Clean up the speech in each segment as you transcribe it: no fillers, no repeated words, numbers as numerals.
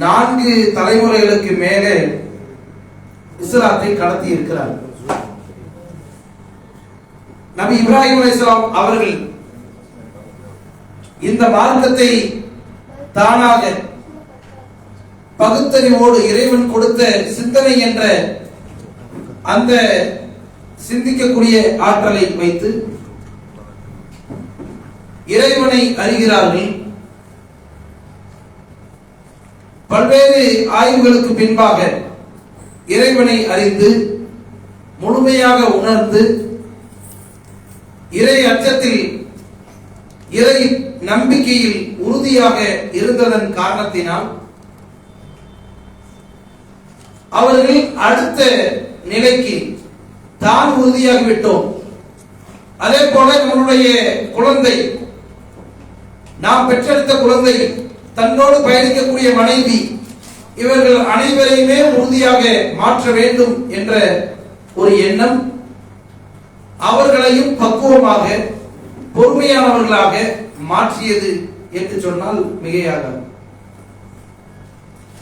4 தலைமுறைகளுக்கு மேலே இஸ்லாத்தை கடத்தி இருக்கிறார். நபி இப்ராஹிம் அலைஹிஸ்ஸலாம் அவர்கள் இந்த மார்க்கத்தை தானாக பகுத்தறிவோடு இறைவன் கொடுத்த சிந்தனை என்ற அந்த சிந்திக்கக்கூடிய ஆற்றலை வைத்து இறைவனை அறிகிறார்கள். பல்வேறு ஆய்வுகளுக்கு பின்பாக இறைவனை அறிந்து முழுமையாக உணர்ந்து இறை அச்சத்தில் இறை நம்பிக்கையில் உறுதியாக இருந்ததன் காரணத்தினால் அவர்கள் அடுத்த நிலைக்கு தான் உறுதியாகிவிட்டோம். அதே போல நம்முடைய குழந்தை, நாம் பெற்றெடுத்த குழந்தை, தன்னோடு பயணிக்கக்கூடிய மனைவி, இவர்கள் அனைவரையுமே உறுதியாக மாற்ற வேண்டும் என்ற ஒரு எண்ணம் அவர்களையும் பக்குவமாக பொறுமையானவர்களாக மாற்றியது என்று சொன்னால் மிகையாகாது.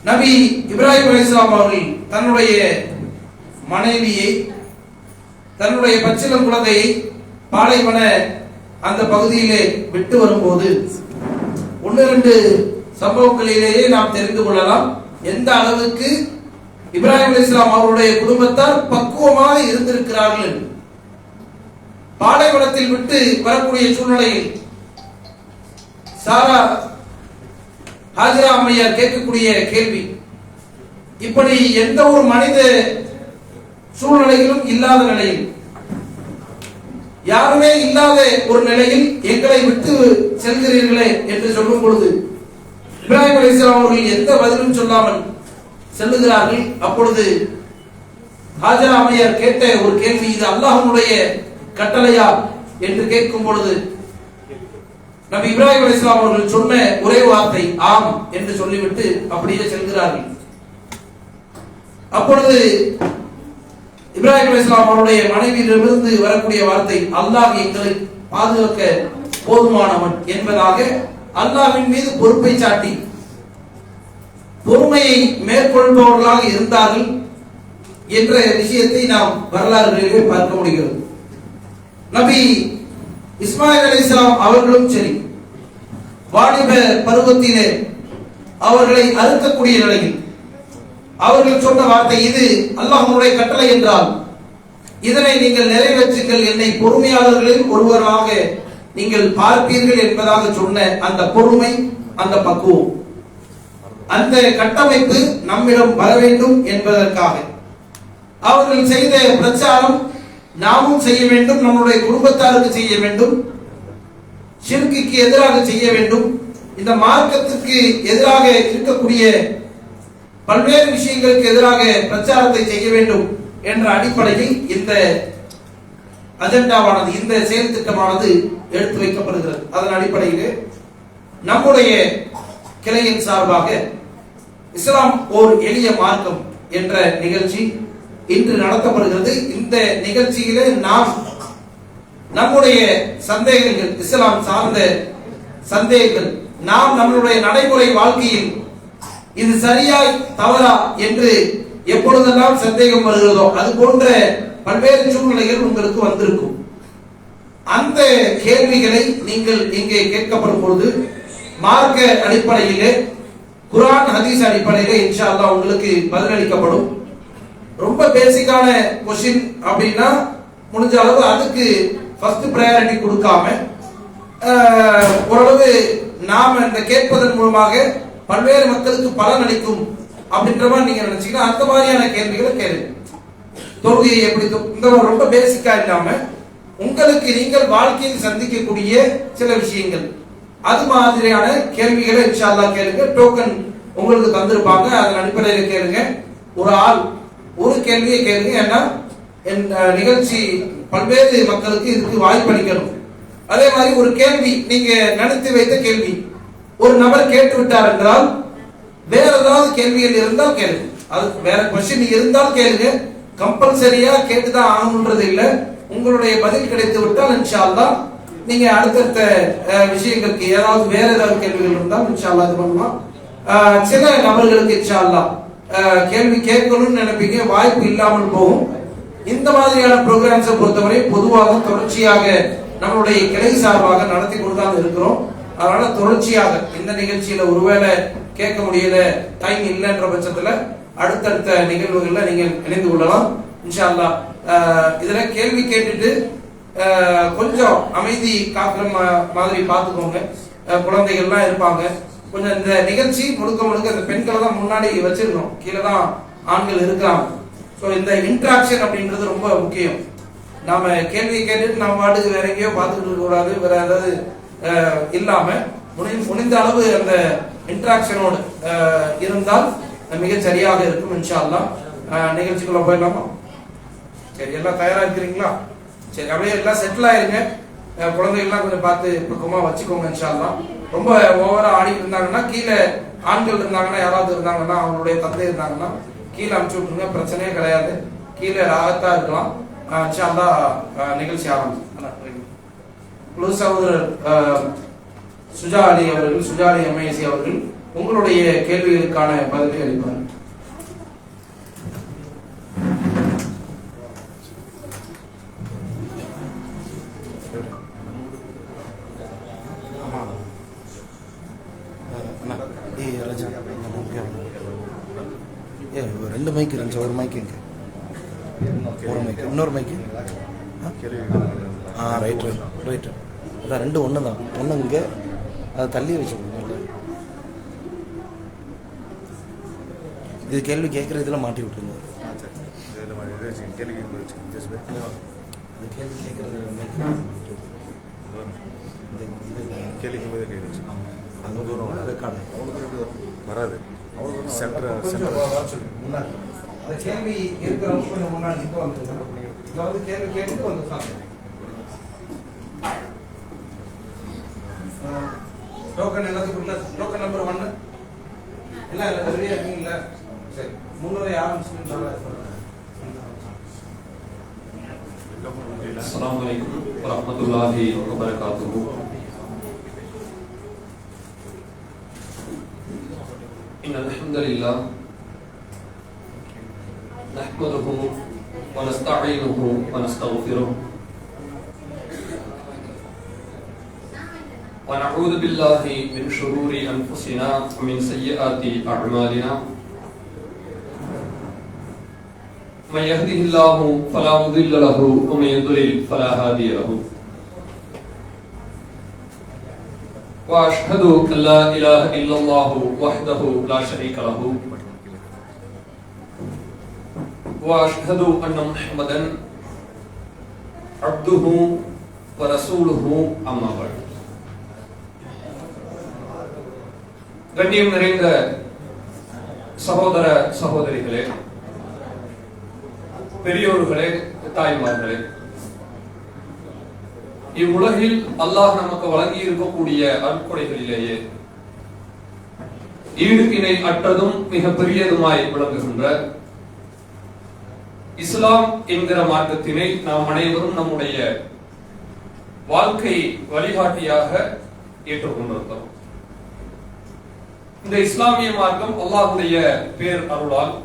நபி இப்ராஹிம் அலைஹிஸ்ஸலாம் அவர்கள் தன்னுடைய மனைவியை, தன்னுடைய பச்சிளம் குழந்தையை பாலைவன அந்த பகுதியிலே விட்டு வரும்போது 1-2 சம்பவங்களிலேயே நாம் தெரிந்து கொள்ளலாம் எந்த அளவுக்கு இப்ராஹிம் அலைஹிஸ்ஸலாம் அவருடைய குடும்பத்தார் பக்குவமாக இருந்திருக்கிறார்கள். பாலைவனத்தில் விட்டு வரக்கூடிய சூழ்நிலையில் சாரா ஹாஜரா அம்மையார் கேட்கக்கூடிய கேள்வி, இப்படி எந்த ஒரு மனித சூழ்நிலையிலும் இல்லாத நிலையில், யாருமே இல்லாத ஒரு நிலையில் எங்களை விட்டு செல்கிறீர்களே என்று சொல்லும் பொழுது இப்ராஹிம் அலைஹிஸ்ஸலாம் அவர்கள் எந்த பதிலும் சொல்லாமல் செல்லுகிறார்கள். அப்பொழுது ஹாஜரா அம்மையார் கேட்ட ஒரு கேள்வி, இது அல்லாஹ்வுடைய கட்டளையா என்று கேட்கும் பொழுது நபி இப்ராஹிம் அலைஹிஸ்ஸலாம் அவர்கள் சொன்ன ஒரே வார்த்தை ஆம் என்று சொல்லிவிட்டு அப்படியே செல்கிறார்கள். அப்பொழுது இப்ராஹிம் அலைஹிஸ்ஸலாம் அவருடைய மனைவியிடமிருந்து வரக்கூடிய வார்த்தை, அல்லாஹ் எங்களை பாதுகாக்க போதுமானவன் என்பதாக அல்லாஹ்வின் மீது பொறுப்பை சாட்டி பொறுமையை மேற்கொள்பவர்களாக இருந்தார்கள் என்ற விஷயத்தை நாம் வரலாறுகளிலே பார்க்க முடிகிறது. நபி இஸ்மாயில் அலைஹிஸ்ஸலாம் அவர்களும் சரி, வாலிப பருவத்திலே அவர்களை அறுக்கக்கூடிய நிலையில் அவர்கள் சொன்ன வார்த்தை, இது அல்லாஹ்வுடைய கட்டளை என்றால் இதனை நீங்கள் நிறைவேற்றுங்கள், என்னை பொறுமையாளர்களில் ஒருவராக நீங்கள் பார்ப்பீர்கள் என்பதாக சொன்ன அந்த பொறுமை, அந்த பக்குவம், அந்த கட்டமைப்பு நம்மிடம் வர வேண்டும் என்பதற்காக அவர்கள் செய்த பிரச்சாரம் நாமும் செய்ய வேண்டும், நம்முடைய குடும்பத்தாருக்கு செய்ய வேண்டும், ஷிர்க்குக்கு எதிராக செய்ய வேண்டும், இந்த மார்க்கத்துக்கு எதிராக இருக்கக்கூடிய பல்வேறு விஷயங்களுக்கு எதிராக பிரச்சாரத்தை செய்ய வேண்டும் என்ற அடிப்படையில் இந்த அஜெண்டாவானது, இந்த செயல் திட்டமானது எடுத்து வைக்கப்படுகிறது. அதன் அடிப்படையில் நம்முடைய கிளையின் சார்பாக இஸ்லாம் ஓர் எளிய மார்க்கம் என்ற நிகழ்ச்சி இன்று நடத்தப்படுகிறது. இந்த நிகழ்ச்சியிலே நாம் நம்முடைய சந்தேகங்கள், இஸ்லாம் சார்ந்த சந்தேகங்கள், நாம் நம்மளுடைய நடைமுறை வாழ்க்கையில் இது சரியா தவறா என்று எப்பொழுதெல்லாம் சந்தேகம் வருகிறதோ அது போன்ற பல்வேறு சூழ்நிலைகள் உங்களுக்கு வந்திருக்கும். அந்த கேள்விகளை நீங்கள் இங்கே கேட்கப்படும் பொழுது மார்க்க அடிப்படையிலே, குர்ஆன் ஹதீஸ் அடிப்படையிலே இன்ஷா அல்லாஹ் உங்களுக்கு பதிலளிக்கப்படும். ரொம்ப பேசிக்கான क्वेश्चन அப்படினா முடிஞ்ச அளவு அதுக்கு ஃபர்ஸ்ட் பிரையாரிட்டி கொடுக்காம ஓரளவு நாம் இந்த கேட்பதன் மூலமாக பல்வேறு மக்களுக்கு பலன் அளிக்கும் அப்படின்ற மாதிரி நீங்க நினைச்சீங்கன்னா அந்த மாதிரியான கேள்விகளை கேளுங்க. தொழுகையை எப்படி, இந்த ரொம்ப பேசிக்கா இல்லாம உங்களுக்கு நீங்கள் வாழ்க்கையில் சந்திக்கக்கூடிய சில விஷயங்கள், அது மாதிரியான கேள்விகளை இன்ஷா அல்லாஹ் கேளுங்க. டோக்கன் உங்களுக்கு தந்திருப்பாங்க, அதன் அடிப்படையில் கேளுங்க. ஒரு ஆள் ஒரு கேள்வியை கேளுங்க. ஏன்னா நிகழ்ச்சி பல்வேறு மக்களுக்கு இதுக்கு வாய்ப்பளிக்கணும். அதே மாதிரி ஒரு கேள்வி நீங்க நினைத்து வைத்த கேள்வி ஒரு நபர் கேட்டு விட்டார் என்றால் வேற ஏதாவது கேள்விகள் இருந்தால் கேளுங்க. அது வேற क्वेश्चन இருந்தால் கேளுங்க. கம்பல்சரியா கேட்டுதான் ஆகணும்ன்றது இல்ல. உங்களுடைய பதில் கிடைத்து விட்டால் இன்ஷா அல்லாஹ் நீங்க அடுத்தடுத்த விஷயங்களுக்கு ஏதாவது வேற ஏதாவது கேள்விகள் இருந்தால் இன்ஷா அல்லாஹ் இது பண்ணலாம். சில நபர்களுக்கு இன்ஷா அல்லாஹ் கேள்வி கேட்கணும்னு நினைப்பீங்க, வாய்ப்பு இல்லாமல் போகும். இந்த மாதிரியான ப்ரோக்ராம்ஸை பொறுத்தவரை பொதுவாக தொடர்ச்சியாக நம்மளுடைய கிளை சார்பாக நடத்தி கொண்டுதான் இருக்கிறோம். அதனால தொடர்ச்சியாக இந்த நிகழ்ச்சியில ஒருவேளை கேட்க முடியல, டைம் இல்லைன்ற பட்சத்துல அடுத்தடுத்த நிகழ்வுகள்ல நீங்க இணைந்து கொள்ளலாம் இன்ஷா அல்லாஹ். இதுல கேள்வி கேட்டுட்டு கொஞ்சம் அமைதி காக்கிற மாதிரி பார்த்துக்கோங்க. குழந்தைகள்லாம் இருப்பாங்க. கொஞ்சம் இந்த நிகழ்ச்சி முழுக்க இந்த பெண்களை தான் முன்னாடி வச்சிருக்கோம், கீழே தான் ஆண்கள் இருக்காங்க. ஸோ இந்த இன்ட்ராக்ஷன் அப்படின்றது ரொம்ப முக்கியம். நாம கேள்வி கேட்டுட்டு நம்ம வாட்டுக்கு வேற எங்கேயோ பார்த்துக்கிட்டு இருக்க கூடாது. வேற ஏதாவது இல்லாம முடிந்த அளவு அந்த இன்ட்ராக்ஷனோடு இருந்தால் மிக சரியாக இருக்கும் இன்ஷா அல்லாஹ். நிகழ்ச்சிக்குள்ள போயிடலாமா? சரி, எல்லாம் தயாரா இருக்கிறீங்களா? சரி, அப்படியே எல்லாம் செட்டில் ஆயிருங்க. குழந்தைகள்லாம் கொஞ்சம் பார்த்து பக்கமா வச்சுக்கோங்க இன்ஷா அல்லாஹ். ரொம்ப ஓவரா ஆடிட்டு இருந்தாங்கன்னா கீழே ஆண்கள் இருந்தாங்கன்னா, யாராவது இருந்தாங்கன்னா, அவங்களுடைய தந்தை இருந்தாங்கன்னா கீழே அனுப்பிச்சு விட்டுருங்க, பிரச்சனையே கிடையாது. கீழே ராகத்தா இருக்கலாம். இன்ஷா அல்லாஹ் நிகழ்ச்சி ஆரம்பிச்சு குழு சகோதரர் சுஜா அலி அவர்கள், சுஜா அலி எம்ஐசி அவர்கள் உங்களுடைய கேள்விகளுக்கான பதிலை அளிப்பார். ரெண்டு மைக் இருந்துச்சு, ஒரு மைக் இங்கே, ஒரு மைக், இன்னொரு மைக்கு. ரைட் ரைட் ரைட் அதான் ரெண்டு ஒன்று தான். ஒன்று இங்கே அதை தள்ளி வச்சுக்கோங்க. இது கேள்வி கேட்குற இதில் மாட்டி விட்டுருங்க. கேள்வி கேட்குறது அங்கே தூரம் ரெக்கார்டு வராது. கேள்வி இருக்கிறவங்க கொஞ்சம் முன்னாடி இப்போ வந்து கேள்வி கேட்டுட்டு வந்து டோக்கன் எல்லாத்துக்கும் டோக்கன் நம்பர் 1 எல்லாம் ரெடியா இருக்கீங்களா? சரி, முன்னரே ஆரம்பிச்சுன்னு அஸ்ஸலாமு அலைக்கும் வரஹ்மத்துல்லாஹி வபரகாத்துஹு. இன்னல் ஹம்தலில்லாஹ் நஹ்மதுஹு வ நஸ்தஈனுஹு வ நஸ்தக்ஃபிருஹு வ நஊது பில்லாஹி மின் ஷுரூரி அன்ஃபுஸினா வ மின் ஸய்யிஆத்தி அஅமாலினா. من يهده الله فلا مضل له ومن يضلل فلا هادي له. واشهد ان لا اله الا الله وحده لا شريك له واشهد ان محمدا عبده ورسوله اما بعد. கண்ணியம் நிறைந்த சகோதர சகோதரிகளே, பெரியோர்களே, தாய்மார்களே, இவ்வுலகில் அல்லாஹ் நமக்கு வழங்கி இருக்கக்கூடிய அருட்கொடைகளிலேயே ஈடுக்கிணை அற்றதும் மிக பெரியதுமாய் விளங்குகின்ற இஸ்லாம் என்கிற மார்க்கத்தினை நாம் அனைவரும் நம்முடைய வாழ்க்கை வழிகாட்டியாக ஏற்றுக்கொண்டிருக்கிறோம். இந்த இஸ்லாமிய மார்க்கம் அல்லாஹ்வுடைய பேர் அருளால்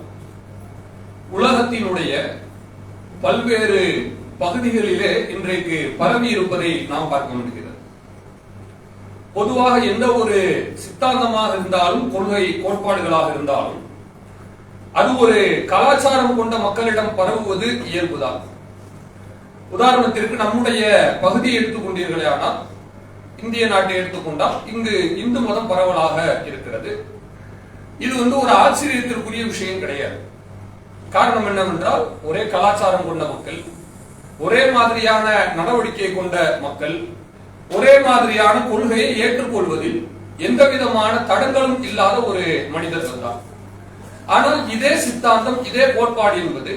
உலகத்தினுடைய பல்வேறு பகுதிகளிலே இன்றைக்கு பரவி இருப்பதை நாம் பார்க்க முடிகிறது. பொதுவாக எந்த ஒரு சித்தாந்தமாக இருந்தாலும், கொள்கை கோட்பாடுகளாக இருந்தாலும், அது ஒரு கலாச்சாரம் கொண்ட மக்களிடம் பரவுவது இயல்புதான். உதாரணத்திற்கு நம்முடைய பகுதியை எடுத்துக்கொண்டீர்களே ஆனால், இந்திய நாட்டை எடுத்துக்கொண்டால் இங்கு இந்து மதம் பரவலாக இருக்கிறது. இது ஒரு ஆச்சரியத்திற்குரிய விஷயம் கிடையாது. காரணம் என்னவென்றால், ஒரே கலாச்சாரம் கொண்ட மக்கள், ஒரே மாதிரியான நடவடிக்கை கொண்ட மக்கள், ஒரே மாதிரியான கொள்கையை ஏற்றுக்கொள்வதில் எந்த விதமான தடங்களும் இல்லாத ஒரு மனிதர்கள் தான். ஆனால் இதே சித்தாந்தம், இதே கோட்பாடு என்பது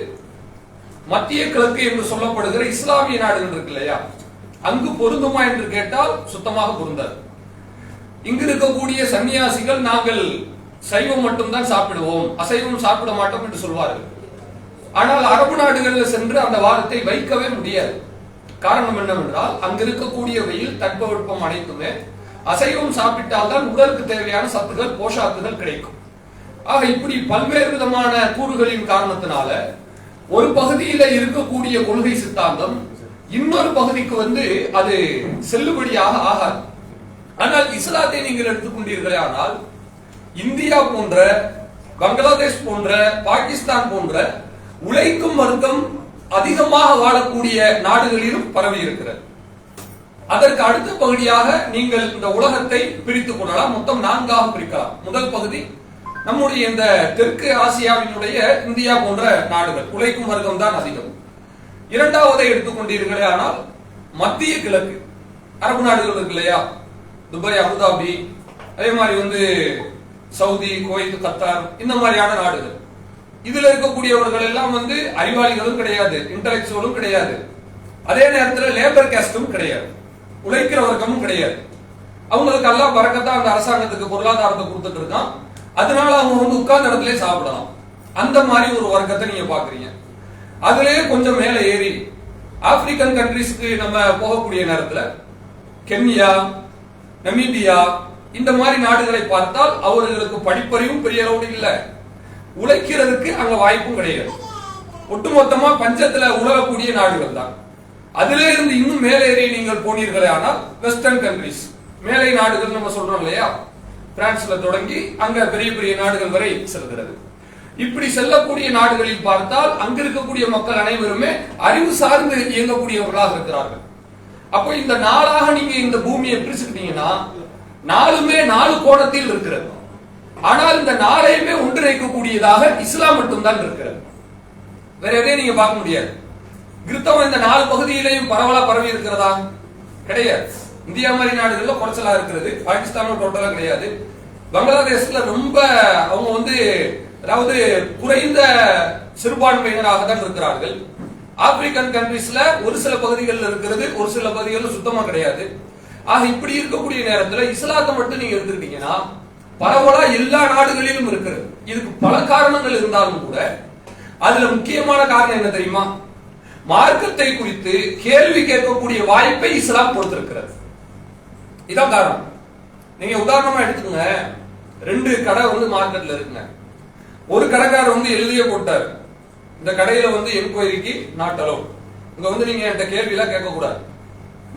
மத்திய கிழக்கு என்று சொல்லப்படுகிற இஸ்லாமிய நாடுகள் இருக்கு இல்லையா, அங்கு பொருந்துமா என்று கேட்டால் சுத்தமாக பொருந்தாது. இங்கு இருக்கக்கூடிய சன்னியாசிகள் நாங்கள் சைவம் மட்டும்தான் சாப்பிடுவோம், அசைவம் சாப்பிட மாட்டோம் என்று சொல்வார்கள். ஆனால் அரபு நாடுகளில் சென்று அந்த வாதத்தை வைக்கவே முடியாது. காரணம் என்னவென்றால் அங்க இருக்கக்கூடிய வெயில், தட்பவெப்பம் அனைத்துமே அசைவம் சாப்பிட்டால்தான் உடலுக்கு தேவையான சத்துக்கள், போஷாக்குகள் கிடைக்கும். ஆக இப்படி பல்வேறு விதமான கூறுகளின் காரணத்தினால ஒரு பகுதியில இருக்கக்கூடிய கொள்கை சித்தாந்தம் இன்னொரு பகுதிக்கு அது செல்லுபடியாக ஆகாது. ஆனால் இஸ்லாத்தை நீங்கள் எடுத்துக்கொண்டீர்களே ஆனால் இந்தியா போன்ற, பங்களாதேஷ் போன்ற, பாகிஸ்தான் போன்ற உழைக்கும் வர்க்கம் அதிகமாக வாழக்கூடிய நாடுகளிலும் பரவி இருக்கிறது. அதற்கு அடுத்த பகுதியாக நீங்கள் இந்த உலகத்தை பிரித்துக் கொள்ளலாம். மொத்தம் 4ஆக பிரிக்கலாம். முதல் பகுதி நம்முடைய இந்த தெற்கு ஆசியாவினுடைய இந்தியா போன்ற நாடுகள், உழைக்கும் வர்க்கம் தான் அதிகம். இரண்டாவதை எடுத்துக்கொண்டீர்களே ஆனால் மத்திய கிழக்கு அரபு நாடுகள் இருக்கு இல்லையா, துபாய், அபுதாபி, அதே மாதிரி சவுதி, குவைத், கத்தார், இந்த மாதிரியான நாடுகள். இதுல இருக்கக்கூடியவர்கள் எல்லாம் அறிவாளிகளும் கிடையாது, இன்டலெக்சுவலும் கிடையாது, அதே நேரத்தில் லேபர் கேஸ்டும் கிடையாது, உழைக்கிற வர்க்கமும் கிடையாது. அவங்களுக்கு எல்லாம் பறக்கத்தான் அந்த அரசாங்கத்துக்கு பொருளாதாரத்தை கொடுத்துட்டு இருக்கான். அதனால அவங்க உட்கார்ந்த இடத்துல சாப்பிடலாம். அந்த மாதிரி ஒரு வர்க்கத்தை நீங்க பாக்குறீங்க. அதுலயே கொஞ்சம் மேல ஏறி ஆப்பிரிக்கன் கண்ட்ரிஸ்க்கு நம்ம போகக்கூடிய நேரத்துல கென்யா, நமீபியா, இந்த மாதிரி நாடுகளை பார்த்தால் அவர்களுக்கு படிப்பறிவும் பெரிய அளவு இல்ல, உழைக்கிறதுக்கு அங்க வாய்ப்பும் கிடையாது. ஒட்டுமொத்தமா பஞ்சத்துல உழவக்கூடிய நாடுகள் தான். அதிலே இருந்து இன்னும் மேலேறி நீங்கள் போனீர்களே ஆனால் வெஸ்டர்ன் கண்ட்ரிஸ், மேலை நாடுகள் நம்ம சொல்றோம் இல்லையா, பிரான்ஸ்ல தொடங்கி அங்க பெரிய பெரிய நாடுகள் வரை செல்கிறது. இப்படி செல்லக்கூடிய நாடுகளில் பார்த்தால் அங்க இருக்கக்கூடிய மக்கள் அனைவருமே அறிவு சார்ந்து இயங்கக்கூடியவர்களாக இருக்கிறார்கள். அப்போ இந்த நாளாக நீங்க இந்த பூமியை பிரிச்சுக்கிட்டீங்கன்னா 4மே 4 கோணத்தில் இருக்கிறது. ஆனால் இந்த 4ஐயுமே ஒன்றிணைக்கக்கூடியதாக இஸ்லாம் மட்டும்தான் இருக்கிறது. வேற எதையும் நீங்க பார்க்க முடியாது. கிறிஸ்தவம் இந்த 4 பகுதியிலையும் பரவலா பரவி இருக்கிறதா? கிடையாது. இந்தியா மாதிரி நாடுகள்ல குறைச்சலா இருக்கிறது. பாகிஸ்தான் டோட்டலா கிடையாது. பங்களாதேஷ்ல ரொம்ப அவங்க அதாவது குறைந்த சிறுபான்மையினராக தான் இருக்கிறார்கள். ஆப்பிரிக்கன் கண்ட்ரிஸ்ல ஒரு சில பகுதிகளில் இருக்கிறது, ஒரு சில பகுதிகளில் சுத்தமா கிடையாது. ஆக இப்படி இருக்கக்கூடிய நேரத்தில் இஸ்லாத்தை மட்டும் நீங்க எடுத்துக்கிட்டீங்கன்னா பரவலா எல்லா நாடுகளிலும் இருக்கிறது. இதுக்கு பல காரணங்கள் இருந்தாலும் கூட அதுல முக்கியமான காரணம் என்ன தெரியுமா? மார்க்கத்தை குறித்து கேள்வி கேட்கக்கூடிய வாய்ப்பை இஸ்லாம் கொடுத்திருக்கிறது. இதான் காரணம். நீங்க உதாரணமா எடுத்துக்கோங்க, 2 கடை மார்க்கெட்ல இருக்குங்க. ஒரு கடைக்காரர் எழுதியே போட்டார், இந்த கடையில என்கொயரிக்கு நாட் அலோவ். இங்க நீங்க என்கிட்ட கேள்வி எல்லாம் கேட்க கூடாது,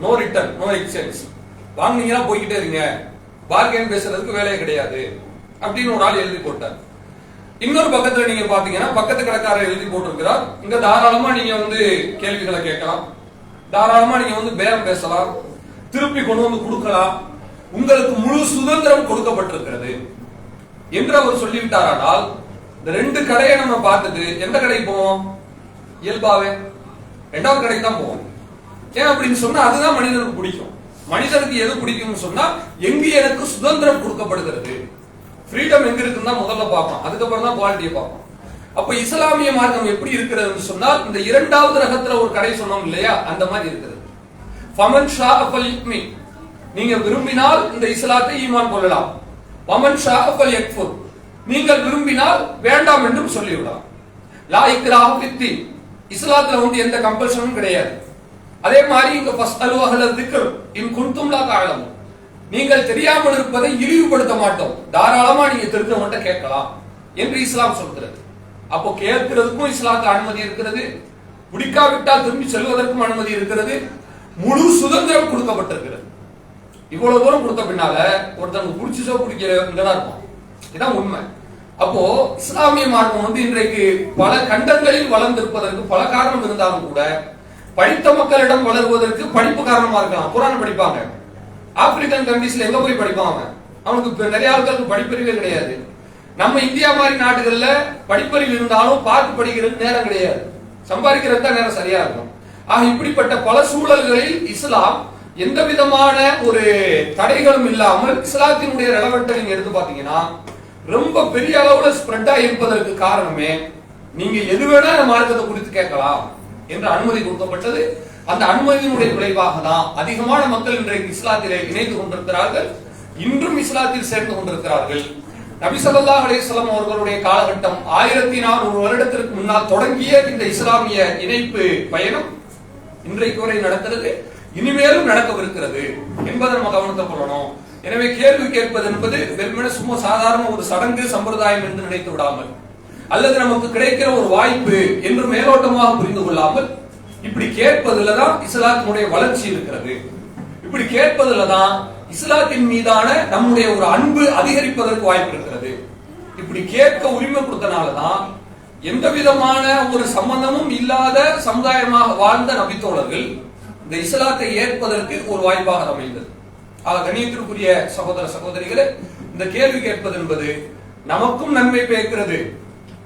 நோ ரிட்டர்ன், நோ எக்ஸ்சேஞ்ச், வாங்கினீங்கன்னா போய்கிட்டே இருங்க, பார்கெயின் பேசுறதுக்கு வேலையே கிடையாது அப்படின்னு ஒரு ஆள் எழுதி போட்டார். இன்னொரு பக்கத்துல நீங்க பாத்தீங்கன்னா பக்கத்து கடைக்காரர் எழுதி போட்டிருக்கிறார், இங்க தாராளமா நீங்க கேள்விகளை கேட்கலாம், தாராளமா நீங்க பேரம் பேசலாம், திருப்பி கொண்டு கொடுக்கலாம், உங்களுக்கு முழு சுதந்திரம் கொடுக்கப்பட்டிருக்கிறது என்று அவர் சொல்லிவிட்டாரானால் இந்த 2 கடையை நம்ம பார்த்துட்டு எந்த கடைக்கு போவோம்? இயல்பாவே 2வது கடைக்கு தான் போவோம். ஏன் அப்படின்னு சொன்னா அதுதான் மனிதனுக்கு பிடிக்கும். மனிதனுக்கு எது பிடிக்கும்னு சொன்னா எங்கு எனக்கு சுதந்திரம் கொடுக்கப்படுகிறது, ஃப்ரீடம் எங்க இருக்குன்னு தான் முதல்ல பார்ப்போம், அதுக்கப்புறம் தான் குவாலிட்டியை பார்ப்போம். அப்ப இஸ்லாமிய மார்க்கம் எப்படி இருக்கிறதுன்னு சொன்னால் இந்த 2வது ரகத்துல ஒரு கடை சொன்னோம் இல்லையா, அந்த மாதிரி இருக்கிறது. ஃபமன் ஷா ஃபல் யுக்மின், நீங்க விரும்பினால் இந்த இஸ்லாத்தை ஈமான் கொள்ளலாம். வமன் ஷா ஃபல் யக்ஃபுர், நீங்கள் விரும்பினால் வேண்டாம் என்றும் சொல்லிவிடலாம். லா இக்ராஹ ஃபித்தீன், இஸ்லாத்துல எந்த கம்பல்ஷனும் கிடையாது. அதே மாதிரி இங்க ஃபஸ்அலு அஹ்ல ஸிக்ர் இன் குன்தும் லா தஅலமூன், நீங்கள் தெரியாமல் இருப்பதை இழிவுபடுத்த மாட்டோம், தாராளமா நீங்க தெரிஞ்சவங்கள்ட்ட கேட்கலாம் என்று இஸ்லாம் சொல்கிறது. அப்போ கேட்கிறதுக்கும் இஸ்லாத்துக்கு அனுமதி இருக்கிறது, பிடிக்காவிட்டால் திரும்பி செல்வதற்கும் அனுமதி இருக்கிறது, முழு சுதந்திரம் கொடுக்கப்பட்டிருக்கிறது. இவ்வளவு தூரம் கொடுத்த பின்னால ஒருத்தனுக்கு பிடிச்சோ பிடிக்கிறதா இருக்கும், இதுதான் உண்மை. அப்போ இஸ்லாமிய மார்க்கம் இன்றைக்கு பல கண்டங்களில் வளர்ந்திருப்பதற்கு பல காரணம் இருந்தாலும் கூட படித்த மக்களிடம் வளருவதற்கு படிப்பு காரணமா இருக்கலாம். குர்ஆன் படிப்பாங்க, ஆப்பிரிக்கன் கண்ட்ரீஸ்ல எங்க போய் படிப்பாங்க, அவனுக்கு நிறைய ஆட்களுக்கு படிப்பறிவே கிடையாது. நம்ம இந்தியா மாதிரி நாடுகள்ல படிப்பறிவு இருந்தாலும் பார்த்து படிக்கிறதுக்கு நேரம் கிடையாது, சம்பாதிக்கிறது தான் நேரம் சரியா இருக்கும். ஆக இப்படிப்பட்ட பல சூழல்களில் இஸ்லாம் எந்த விதமான ஒரு தடைகளும் இல்லாமல் இஸ்லாத்தினுடைய ரெலவென்ட்டை நீங்க எடுத்து பாத்தீங்கன்னா ரொம்ப பெரிய அளவுல ஸ்ப்ரெட் ஆகியிருப்பதற்கு காரணமே நீங்க எது வேணா இந்த மார்க்கத்தை குறித்து கேட்கலாம் என்ற அனுமதி கொடுக்கப்பட்டது. அந்த அனுமதியினுடைய விளைவாக தான் அதிகமான மக்கள் இன்றைக்கு இஸ்லாத்திலே இணைந்து கொண்டிருக்கிறார்கள், இன்றும் இஸ்லாத்தில் சேர்ந்து கொண்டிருக்கிறார்கள். நபி ஸல்லல்லாஹு அலைஹி வஸல்லம் அவர்களுடைய காலகட்டம் 1400 வருடத்திற்கு முன்னால் தொடங்கிய இந்த இஸ்லாமிய இணைப்பு பயணம் இன்றைக்கு வரை நடக்கிறது, இனிமேலும் நடக்கவிருக்கிறது என்பதை நம்ம கவனத்தில் கொள்ளணும். எனவே கேள்வி கேட்பது என்பது வெறுமனே சும்மா சாதாரண ஒரு சடங்கு சம்பிரதாயம் என்று நினைத்து விடாமல், அல்லது நமக்கு கிடைக்கிற ஒரு வாய்ப்பு என்று மேலோட்டமாக புரிந்து கொள்ளாமல், இப்படி கேட்பதுல தான் இஸ்லாத்தினுடைய வளர்ச்சி இருக்கிறது. இப்படி கேட்பதுல தான் இஸ்லாத்தின் மீதான நம்முடைய ஒரு அன்பு அதிகரிப்பதற்கு வாய்ப்பு இருக்கிறது. இப்படி கேட்க உரிமை கொடுத்தனாலதான் எந்த விதமான ஒரு சம்பந்தமும் இல்லாத சமுதாயமாக வாழ்ந்த நபித்தோழர்கள் இந்த இஸ்லாத்தை ஏற்பதற்கு ஒரு வாய்ப்பாக அமைந்தது. கண்ணியத்திற்குரிய சகோதர சகோதரிகளே, இந்த கேள்வி கேட்பது என்பது நமக்கும் நன்மை பயக்கிறது,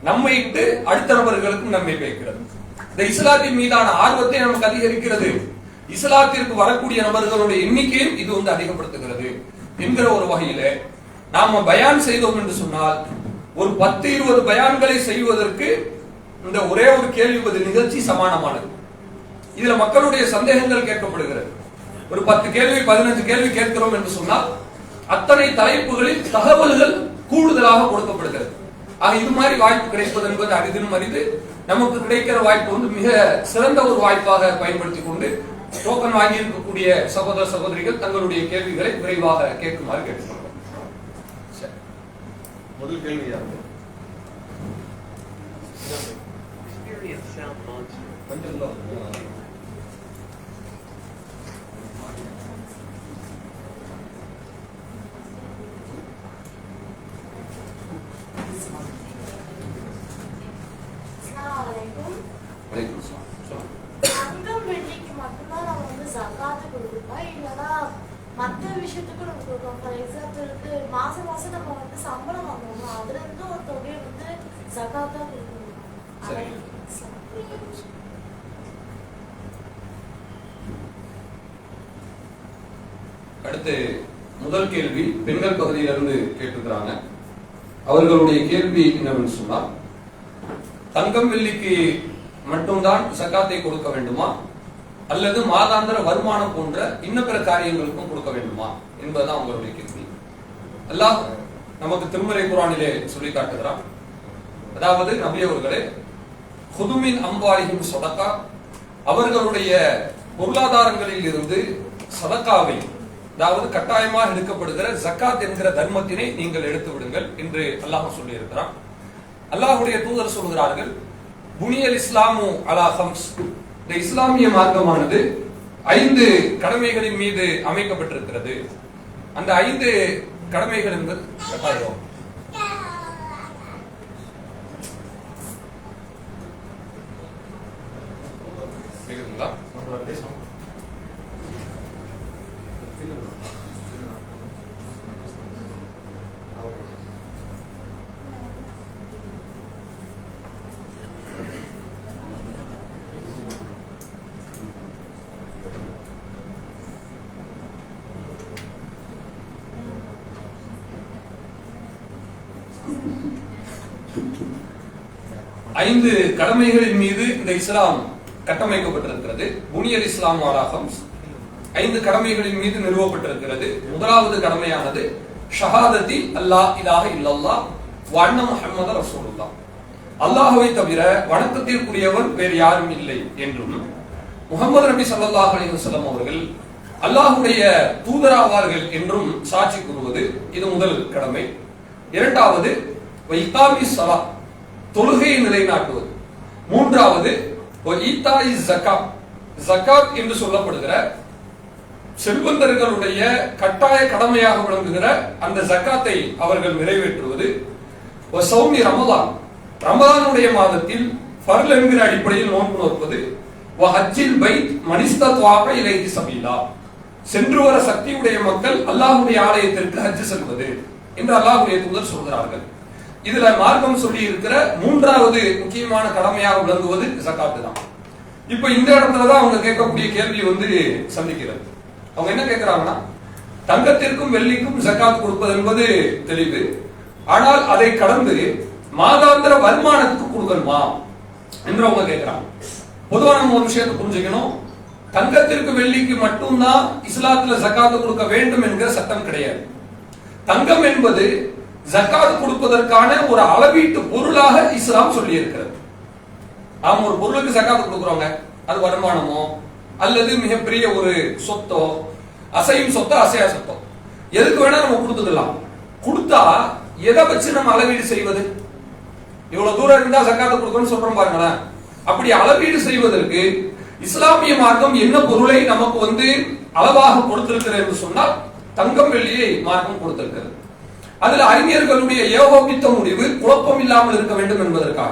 நம்மை இட்டு அடுத்த நபர்களுக்கும் நன்மை பயக்கிறது. இந்த இஸ்லாத்தின் மீதான ஆர்வத்தை நமக்கு அதிகரிக்கிறது. இஸ்லாத்திற்கு வரக்கூடிய நபர்களுடைய எண்ணிக்கையும் இது அதிகப்படுத்துகிறது என்கிற ஒரு வகையில நாம பயான் செய்தோம் என்று சொன்னால், ஒரு 10-20 பயான்களை செய்வதற்கு இந்த ஒரே ஒரு கேள்வி பதில் நிகழ்ச்சி சமானமானது. இதுல மக்களுடைய சந்தேகங்கள் கேட்கப்படுகிறது. ஒரு 10 கேள்வி 15 கேள்வி கேட்கிறோம் என்று சொன்னால் அத்தனை தலைப்புகளில் தகவல்கள் கூடுதலாக கொடுக்கப்படுகிறது. இது மாதிரி வாய்ப்பு கிடைப்பது என்பது அரிதினும் அரிது. நமக்கு கிடைக்கிற வாய்ப்பு மிக சிறந்த ஒரு வாய்ப்பாக பயன்படுத்திக் கொண்டு டோக்கன் வாங்கி இருக்கக்கூடிய சகோதர சகோதரிகள் தங்களுடைய கேள்விகளை விரைவாக கேட்குமாறு கேட்டுக்கொள்கிறோம். முதல் கேள்வி யாரு? தங்கம் வெள்ளிக்கு மட்டும்தான் நம்ம ஜகாத்து கொடுப்போம், இல்லைன்னா மற்ற விஷயத்துக்கும் நம்ம கொடுப்போம். ஃபார் எக்ஸாம்பிளுக்கு மாசம் மாசம் நம்ம சம்பளம் வாங்குவோம், அதுல இருந்து ஒரு தொகையை ஜகாத்தா கொடுக்கணும். அடுத்து முதல் கேள்வி பெண்கள் பகுதியிலிருந்து கேட்டிருக்கிறாங்க. அவர்களுடைய கேள்வி என்னவென்று சொன்னால், தங்கம் வெள்ளிக்கு மட்டும்தான் ஜகாத்தை கொடுக்க வேண்டுமா, அல்லது மாதாந்திர வருமானம் போன்ற இன்ன பிற காரியங்களுக்கும் கொடுக்க வேண்டுமா என்பதுதான் அவங்களுடைய கேள்வி. அல்லாஹ் நமக்கு திருமறை குர்ஆனிலே சொல்லி காட்டுகிறான். அதாவது நபி அவர்களே, குதுமின் அம்வாலிஹிம் சதகா, அவர்களுடைய பொருளாதாரங்களில் இருந்து சதகாவை, அதாவது கட்டாயமாக எடுக்கப்படுகிற ஜக்காத் என்கிற தர்மத்தினை நீங்கள் எடுத்து விடுங்கள் என்று அல்லாஹ் சொல்லி இருக்கிறான். அல்லாஹ்வுடைய தூதர் சொல்கிறார்கள், புனியல் இஸ்லாமு அலா ஹம்ஸ், இந்த இஸ்லாமிய மார்க்கமானது 5 கடமைகளின் மீது அமைக்கப்பட்டிருக்கிறது. அந்த 5 கடமைகள் என்பது கட்டாயம். கேக்குதுங்களா? 5 கடமைகளின் மீது இந்த இஸ்லாம் கட்டமைக்கப்பட்டிருக்கிறது. புனியல் இஸ்லாம் அலா ஹம்ஸ், 5 கடமைகளின் மீது நிறுவப்பட்டிருக்கிறது. முதலாவது கடமையானது ஷஹாதத்தி அல்லாஹ் இலாஹ இல்லல்லாஹ் வ அன்ன முஹம்மது ரசூலுல்லாஹ், அல்லாஹ்வை தவிர வணக்கத்திற்குரியவர் வேறு யாரும் இல்லை என்றும், முஹம்மது நபி ஸல்லல்லாஹு அலைஹி வஸல்லம் அவர்கள் அல்லாஹ்வுடைய தூதராவார்கள் என்றும் சாட்சி கூறுவது, இது முதல் கடமை. இரண்டாவது வைகாமி ஸலா, தொழுகையை நிலைநாட்டுவது. மூன்றாவது ஈதாஇ ஸகாத், ஸகாத் என்று சொல்லப்படுகிற செல்வந்தர்களுடைய கட்டாய கடமையாக விளங்குகிற அந்த ஸகாத்தை அவர்கள் நிறைவேற்றுவது. வஸௌமி ரமலான், ரமலானுடைய மாதத்தில் ஃபர்ல் என்கிற அடிப்படையில் நோன்பு நோற்பது. வஹஜ்ஜில் பைத் மனிஸ்தத்வாக இலைஹி சபீலா, சென்று வர சக்தியுடைய மக்கள் அல்லாஹ்வுடைய ஆலயத்திற்கு ஹஜ் செல்வது என்று அல்லாஹ்வுடைய தூதர் சொல்கிறார்கள். இதுல மார்க்கம் சொல்லி இருக்கிற மூன்றாவது முக்கியமான கடமையாக விளங்குவது ஜகாத் தான். இப்ப இந்த இடத்துலதான் அவங்க கேட்கக்கூடிய கேள்வி சந்திக்கிறது. அவங்க என்ன கேட்கிறாங்கன்னா, தங்கத்திற்கும் வெள்ளிக்கும் ஜகாத் கொடுப்பது என்பது தெளிவு, ஆனால் அதை கடந்து மாதாந்திர வருமானத்துக்கு கொடுக்கணுமா என்று அவங்க கேட்கிறாங்க. பொதுவா நம்ம ஒரு விஷயத்தை புரிஞ்சுக்கணும், தங்கத்திற்கு வெள்ளிக்கு மட்டும்தான் இஸ்லாத்துல ஜகாத் கொடுக்க வேண்டும் என்கிற சட்டம் கிடையாது. தங்கம் என்பது ஜகாத் கொடுப்பதற்கான ஒரு அளவீட்டு பொருளாக இஸ்லாம் சொல்லி இருக்கிறது. நாம ஒரு பொருளுக்கு ஜகாத் கொடுக்கிறோங்க, அது வருமானமோ அல்லது மிகப்பெரிய ஒரு சொத்தோ, அசையும் சொத்தோ அசையா சொத்தோ, எதுக்கு வேணா நம்ம கொடுத்துக்கலாம். கொடுத்தா எதை வச்சு நம்ம அளவீடு செய்வது? இவ்வளவு தூரம் இருந்தா ஜக்காத் கொடுக்கணும்னு சொல்றோம் பாருங்களேன். அப்படி அளவீடு செய்வதற்கு இஸ்லாமிய மார்க்கம் என்ன பொருளை நமக்கு அளவாக கொடுத்திருக்கிறது என்று சொன்னால் தங்கம் வெள்ளியை மார்க்கம் கொடுத்திருக்கிறது. அதுல அறிஞர்களுடைய ஏகோபித்த முடிவு குழப்பம் இல்லாமல் இருக்க வேண்டும் என்பதற்காக.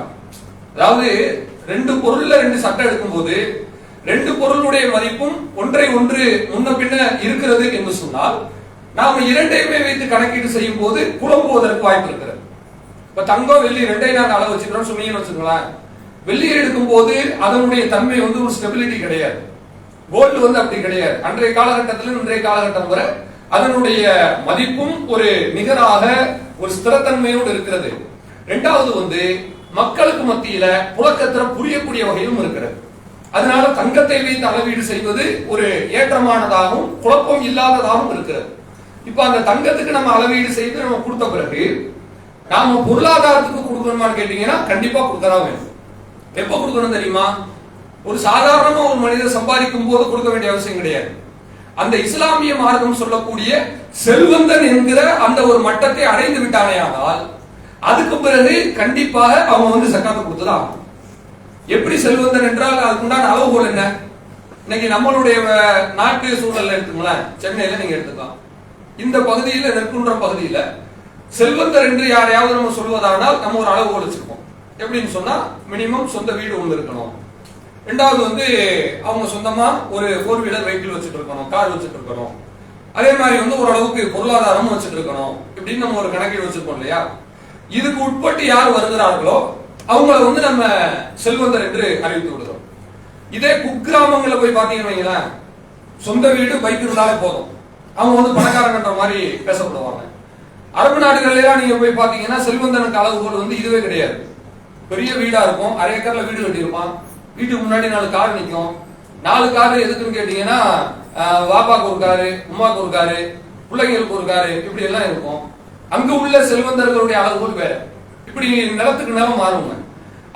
அதாவது ரெண்டு பொருள்ல ரெண்டு சட்டம் எடுக்கும் போது ரெண்டு பொருளுடைய மதிப்பும் ஒன்றை ஒன்று முன்ன பின்ன இருக்கிறது என்று சொன்னால் நாம இரண்டையுமே வைத்து கணக்கீடு செய்யும் போது குழம்புவதற்கு வாய்ப்பு இருக்கிறது. இப்ப தங்கம் வெள்ளி ரெண்டையும் நாங்க அளவு வச்சுக்கிறோம் சொன்னீங்கன்னு வச்சுக்கலாம். வெள்ளியை எடுக்கும் போது அதனுடைய தன்மை ஒரு ஸ்டெபிலிட்டி கிடையாது. கோல்டு அப்படி கிடையாது. அன்றைய காலகட்டத்தில் இன்றைய காலகட்டம் வரை அதனுடைய மதிப்பும் ஒரு நிகராக ஒரு ஸ்திரத்தன்மையோடு இருக்கிறது. இரண்டாவது மக்களுக்கு மத்தியில புழக்கத்துல புரியக்கூடிய வகையிலும் இருக்கிறது. அதனால தங்கத்தை வைத்து அளவீடு செய்வது ஒரு ஏற்றமானதாகவும் குழப்பம் இல்லாததாகவும் இருக்கிறது. இப்ப அந்த தங்கத்துக்கு நம்ம அளவீடு செய்து நம்ம கொடுத்த பிறகு நாம பொருளாதாரத்துக்கு கொடுக்கணுமான்னு கேட்டீங்கன்னா கண்டிப்பா கொடுக்கதான் வேணும். எப்ப கொடுக்கணும் தெரியுமா? ஒரு சாதாரணமா ஒரு மனிதர் சம்பாதிக்கும் போது கொடுக்க வேண்டிய அவசியம் கிடையாது. அந்த இஸ்லாமிய மார்க்கம் சொல்லக்கூடிய செல்வந்தன் என்கிற அந்த ஒரு மட்டத்தை அடைந்து விட்டானேயானால் அதுக்கு பிறகு கண்டிப்பாக அவங்க ஜக்காத்தை கொடுத்துதான். எப்படி செல்வந்தன் என்றால் அதுக்குண்டான அளவுகோல் என்ன? இன்னைக்கு நம்மளுடைய நாட்டு சூழல்ல எடுத்துங்களேன், சென்னையில நீங்க எடுத்துக்கலாம். இந்த பகுதியில் நெற்குன்ற பகுதியில செல்வந்தர் என்று யாரையாவது நம்ம சொல்வதானால் நம்ம ஒரு அளவுகோல் வச்சிருக்கோம். எப்படின்னு சொன்னா மினிமம் சொந்த வீடு ஒன்று இருக்கணும். ரெண்டாவது அவங்க சொந்தமா ஒரு 4 வீலர் வெஹிக்கிள் வச்சுட்டு இருக்கணும், கார் வச்சுட்டு இருக்கணும். அதே மாதிரி ஓரளவுக்கு பொருளாதாரமும் வச்சுட்டு இருக்கணும். இப்படின்னு நம்ம ஒரு கணக்கீடு வச்சிருக்கோம் இல்லையா? இதுக்கு உட்பட்டு யார் வருகிறார்களோ அவங்கள நம்ம செல்வந்தர் என்று அறிவித்து விடுறோம். இதே குக்கிராமங்கள போய் பாத்தீங்கன்னு வைங்களேன், சொந்த வீடு பைக் இருந்தாலே போதும், அவங்க பணக்காரங்கன்ற மாதிரி பேசப்படுவாங்க. அரபு நாடுகள்லாம் நீங்க போய் பாத்தீங்கன்னா செல்வந்தனுக்கு அளவுகோல் இதுவே கிடையாது. பெரிய வீடா இருக்கும், அரை ஏக்கர்ல வீடு கட்டியிருப்பான், வீட்டுக்கு முன்னாடி 4 கார் நிற்கும். 4 கார் எதுக்குன்னு கேட்டீங்கன்னா வாப்பாக்கு ஒரு காரு, உமாக்கு ஒரு காரு, பிள்ளைங்களுக்கு ஒரு காரு, இப்படி எல்லாம் இருக்கும். அங்க உள்ள செல்வந்தர்களுடைய அளவுகோல் வேற. இப்படி நிலத்துக்கு நிலம் மாறுங்க.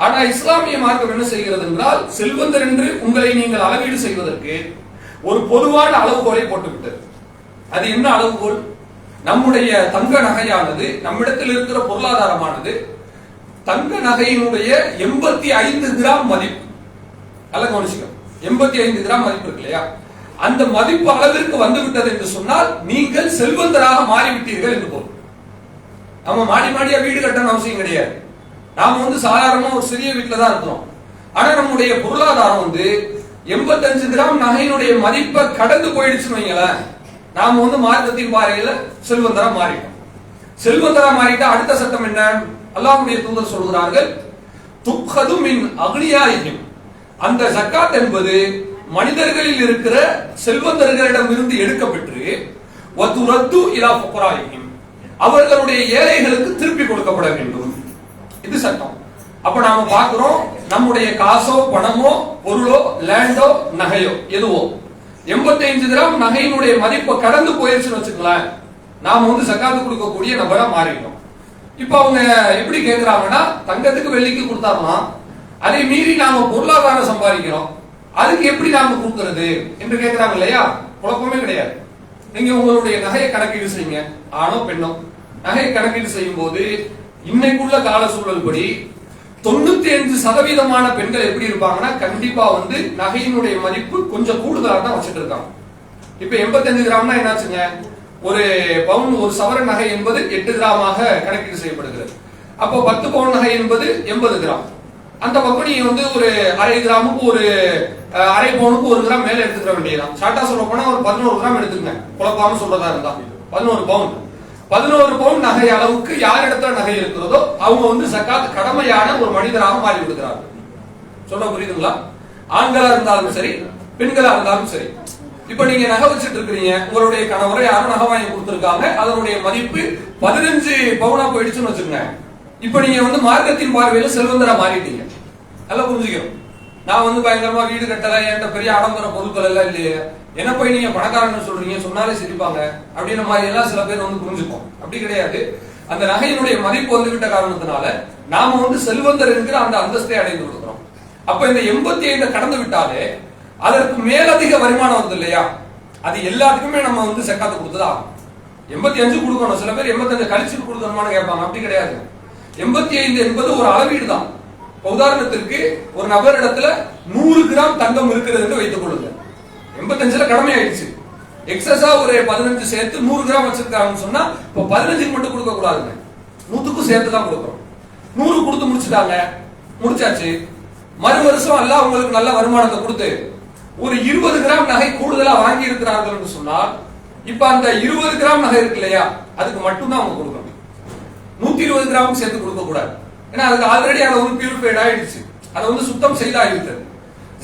ஆனா இஸ்லாமிய மார்க்கம் என்ன செய்கிறது என்றால் செல்வந்தர் என்று உங்களை நீங்கள் அளவீடு செய்வதற்கு ஒரு பொதுவான அளவுகோலை போட்டுவிட்டது. அது என்ன அளவுகோல்? நம்முடைய தங்க நகையானது, நம்மிடத்தில் இருக்கிற பொருளாதாரமானது தங்க நகையினுடைய 85 கிராம் மதிப்பு. நல்ல கவனிச்சுக்கணும், 85 கிராம் மதிப்பு இருக்கு இல்லையா? அந்த மதிப்பு அளவிற்கு வந்துவிட்டது என்று சொன்னால் நீங்கள் செல்வந்தராக மாறிவிட்டீர்கள் என்று பொருள். நம்ம மாடியா வீடு கட்டணும் அவசியம் கிடையாது. நாம சாதாரணமா ஒரு சிறிய வீட்டுல தான் இருக்கிறோம். ஆனா நம்முடைய பொருளாதாரம் 85 கிராம் நகையினுடைய மதிப்பை கடந்து போயிடுச்சுன்னு வைங்களேன், நாம மார்க்கத்தின் பாறையில செல்வந்தரா மாறிட்டோம். செல்வந்தரா மாறிட்டா அடுத்த சட்டம் என்ன? அல்லாஹ்வுடைய தூதர் சொல்கிறார்கள், துக்ஹது மின் அக்னியாயிஹிம். அந்த ஜக்காத் என்பது மனிதர்களில் இருக்கிற செல்வந்தர்களிடம் இருந்து எடுக்கப்பட்டு வதுரத்து இலா ஃபுகராயிஹிம், அவர்களுடைய ஏழைகளுக்கு திருப்பி கொடுக்கப்பட வேண்டும். இது சட்டம். அப்ப நாம பார்க்கிறோம், நம்முடைய காசோ பணமோ பொருளோ லேண்டோ நகையோ எதுவோ 85 கிராம் நகையினுடைய மதிப்பை கடந்து போயிருச்சுன்னு வச்சுக்கலாம், நாம ஜக்காத்து கொடுக்கக்கூடிய நபரா மாறிட்டோம். இப்ப அவங்க எப்படி கேட்கிறாங்கன்னா, தங்கத்துக்கு வெள்ளிக்கு கொடுத்தாரலாம், அதை மீறி நாம பொருளாதாரம் சம்பாதிக்கிறோம், அதுக்கு எப்படி நாம கொடுக்கறது என்று கேட்கிறாங்க இல்லையா? குழப்பமே கிடையாது. நீங்க உங்களுடைய நகையை கணக்கீடு செய்யுங்க, ஆணோ பெண்ணோ. நகை கணக்கீடு செய்யும் போது இன்னைக்குள்ள கால சூழல் படி 95% பெண்கள் எப்படி இருப்பாங்கன்னா, கண்டிப்பா நகையினுடைய மதிப்பு கொஞ்சம் கூடுதலா தான் வச்சுட்டு இருக்காங்க. இப்ப 85 கிராம்னா என்னாச்சுங்க, ஒரு பவுன் ஒரு சவரன் நகை என்பது 8 கிராமாக கணக்கீடு செய்யப்படுகிறது. அப்போ 10 பவுன் நகை என்பது 80 கிராம். அந்த பக்கம் நீ ஒரு அரை கிராமுக்கு ஒரு அரை பவுனுக்கு 1 கிராம் மேல எடுத்துக்க வேண்டியதான். ஷார்ட்டா சொல்ல போனா ஒரு 11 கிராம் எடுத்துக்கங்க, குழப்பாம சொல்றதா இருந்தா 11 பவுன். 11 பவுன் நகை அளவுக்கு யார் இடத்துல நகை இருக்கிறதோ அவங்க ஜக்காத் கடமையான ஒரு மனிதராக மாறி விடுகிறார்கள். சொல்ல புரியுதுங்களா? ஆண்களா இருந்தாலும் சரி, பெண்களா இருந்தாலும் சரி. இப்ப நீங்க நகை வச்சுட்டு இருக்கிறீங்க, உங்களுடைய கணவரை யாரும் நகை வாங்கி கொடுத்திருக்காங்க, அதனுடைய மதிப்பு 15 பவுனா போயிடுச்சுன்னு வச்சுக்கோங்க. இப்ப நீங்க மார்க்கத்தின் பார்வையில செல்வந்தரா மாறிட்டீங்க. நல்லா புரிஞ்சுக்கணும். நான் பயங்கரமா வீடு கட்டல, என்கிட்ட பெரிய ஆடம்பர பொருட்கள் எல்லாம் இல்லையே, என்ன போய் நீங்க பணக்காரன்னு சொல்றீங்க, சொன்னாலே சிரிப்பாங்க அப்படின்ற மாதிரி எல்லாம் சில பேர் புரிஞ்சுப்போம். அப்படி கிடையாது. அந்த நகையினுடைய மதிப்பு விட்ட காரணத்தினால நாம செல்வந்தர் என்கிற அந்த அந்தஸ்தை அடைந்து விடுகிறோம். அப்ப இந்த 85 கடந்து விட்டாலே அதற்கு மேலதிக வருமானம் வருது இல்லையா, அது எல்லாத்துக்குமே நம்ம வந்து ஜக்காத்து கொடுத்ததா 85 கொடுக்கணும். சில பேர் 85 கழிச்சுட்டு கொடுக்கணுமான்னு கேட்பாங்க. அப்படி கிடையாது. 85 என்பது ஒரு அளவீடு தான். உதாரணத்திற்கு ஒரு நபர் இடத்துல 100 கிராம் தங்கம் இருக்கிறது என்று வைத்துக் கொள்ளுங்க. 85ல கடமை ஆயிடுச்சு. எக்ஸஸா ஒரு 15 சேர்த்து 100 கிராம் வச்சிருக்காங்கன்னு சொன்னா இப்போ 15க்கு மட்டும் கொடுக்க கூடாதுங்க, 100க்கும் சேர்த்து தான் கொடுக்கணும். 100 கொடுத்து முடிச்சுட்டாங்க, முடிச்சாச்சு. மறு வருஷம் எல்லாம் உங்களுக்கு நல்ல வருமானத்தை கொடுத்து ஒரு 20 கிராம் நகை கூடுதலா வாங்கி இருக்கிறார்கள் என்று சொன்னால் இப்ப அந்த 20 கிராம் நகை இருக்கு இல்லையா, அதுக்கு மட்டும்தான் அவங்க கொடுக்கணும். 120 கிராம் சேர்த்து கொடுக்க கூடாது. ஏன்னா அதுக்கு ஆல்ரெடி அதை வந்து பியூரிஃபைட் ஆயிடுச்சு, அதை வந்து சுத்தம் செய்தாகிவிட்டது.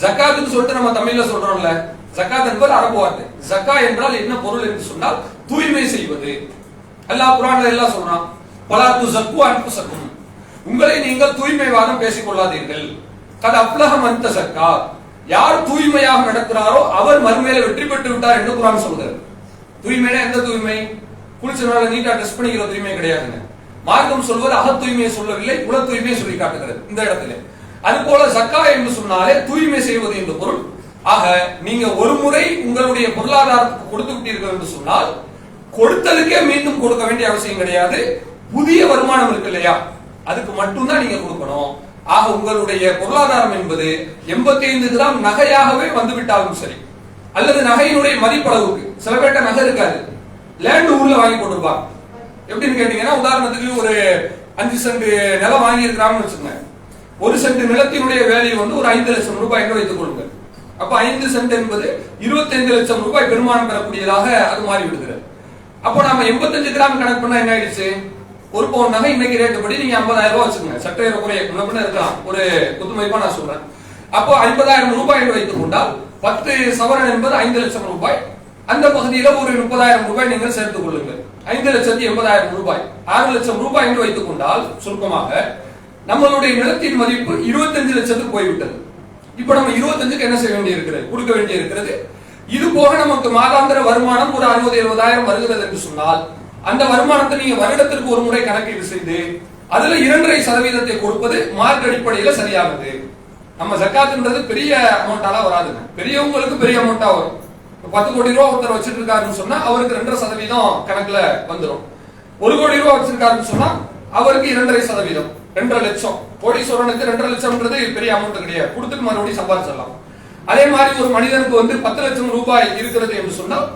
ஜக்காத்துன்னு சொல்லிட்டு நம்ம தமிழ்ல சொல்றோம்ல, ஜக்காத் என்பது அரபு வார்த்தை. ஜக்கா என்றால் என்ன பொருள் என்று சொன்னால் தூய்மை செய்வது. அல்லாஹ் குர்ஆன்ல எல்லாம் சொல்றான், பலா துஸக்கு அன்ஃபுஸக்கும், உங்களை நீங்கள் தூய்மைவாதம் பேசிக் கொள்ளாதீர்கள். கத் அஃப்லஹ மன் தஸக்கா, யார் தூய்மையாக நடக்கிறாரோ அவர் மறுமையில வெற்றி பெற்று விட்டார் என்று குர்ஆன் சொல்கிறது. தூய்மைனா எந்த தூய்மை? குளிச்சனால நீட்டா ட்ரெஸ் பண்ணிக்கிற தூய்மை கிடையாதுங்க. மார்க்கம் சொல்வது அக தூய்மையை சொல்லவில்லை, புல தூய்மையை சொல்லி காட்டுகிறது இந்த இடத்துல. அது போல ஜக்கா என்று சொன்னாலே தூய்மை செய்வது என்று பொருள். ஆக நீங்க ஒரு முறை உங்களுடைய பொருளாதாரத்துக்கு கொடுத்து விட்டீர்கள் என்று சொன்னால் கொடுத்ததுக்கே மீண்டும் கொடுக்க வேண்டிய அவசியம் கிடையாது. புதிய வருமானம் இருக்கு இல்லையா, அதுக்கு மட்டும்தான் நீங்க கொடுக்கணும். ஆக உங்களுடைய பொருளாதாரம் என்பது 85 கிராம் நகையாகவே வந்துவிட்டாலும் சரி, அல்லது நகையினுடைய மதிப்பளவுக்கு, சில பேர்ட்ட நகை இருக்காது, லேண்ட் ஊர்ல வாங்கி போட்டிருப்பாங்க. எப்படின்னு கேட்டீங்கன்னா, உதாரணத்துக்கு ஒரு 5 சென்ட் நிலம் வாங்கி இருக்கிறாங்கன்னு வச்சுக்கோங்க. 1 சென்ட் நிலத்தினுடைய வேல்யூ வந்து ஒரு 5 லட்சம் ரூபாய் என்று வைத்துக் கொள்ளுங்க. அப்ப 5 சென்ட் என்பது 25 லட்சம் ரூபாய் பெருமானம் பெறக்கூடியதாக அது மாறி விடுகிறது. அப்போ நாம 85 கிராம் கணக்கு பண்ணா என்ன ஆயிடுச்சு? ஒரு பவுன் நகை இன்னைக்கு ரேட்டு படி நீங்க 50,000 ரூபாய் வச்சுக்கோங்க. சற்றைய குறைய முன்ன இருக்கலாம், ஒரு குத்துமதிப்பா நான் சொல்றேன். அப்போ 50,000 ரூபாய் என்று வைத்துக் கொண்டால் 10 சவரன் என்பது 5 லட்சம் ரூபாய். அந்த பகுதியில ஒரு 30,000 ரூபாய் நீங்கள் சேர்த்துக் கொள்ளுங்கள். 5,80,000 ரூபாய், 6 லட்சம் ரூபாய் என்று வைத்துக் கொண்டால் சுருக்கமாக நம்மளுடைய நிலத்தின் மதிப்பு 25 லட்சத்துக்கு போய்விட்டது. இப்ப நம்ம 25க்கு என்ன செய்ய வேண்டி இருக்கிறது? கொடுக்க வேண்டி இருக்கிறது. இது போக நமக்கு மாதாந்திர வருமானம் ஒரு 60,000-70,000 வருகிறது என்று சொன்னால் அந்த வருமானத்தை நீங்க வருடத்திற்கு ஒரு முறை கணக்கீடு செய்து அதுல 2.5% கொடுப்பது மார்க் அடிப்படையில சரியானது. நம்ம ஜக்காத்துன்றது பெரிய அமௌண்டால வராதுங்க, பெரியவங்களுக்கு பெரிய அமௌண்டா வரும். 10 கோடி ரூபாய் ஒருத்தர் வச்சிட்டு இருக்காருன்னு சொன்னா அவருக்கு 2.5% கணக்குல வந்துடும். 1 கோடி ரூபாய் வச்சிருக்காருன்னு சொன்னா அவருக்கு 2.5%, 2.5 லட்சம். கோடீஸ்வரனுக்கு 2.5 லட்சம்ன்றது பெரிய அமௌண்ட் கிடையாது, கொடுத்துட்டு மறுபடியும் சம்பாதிச்சிடலாம். அதே மாதிரி ஒரு மனிதனுக்கு வந்து 10 லட்சம் ரூபாய் இருக்கிறது என்று சொன்னால்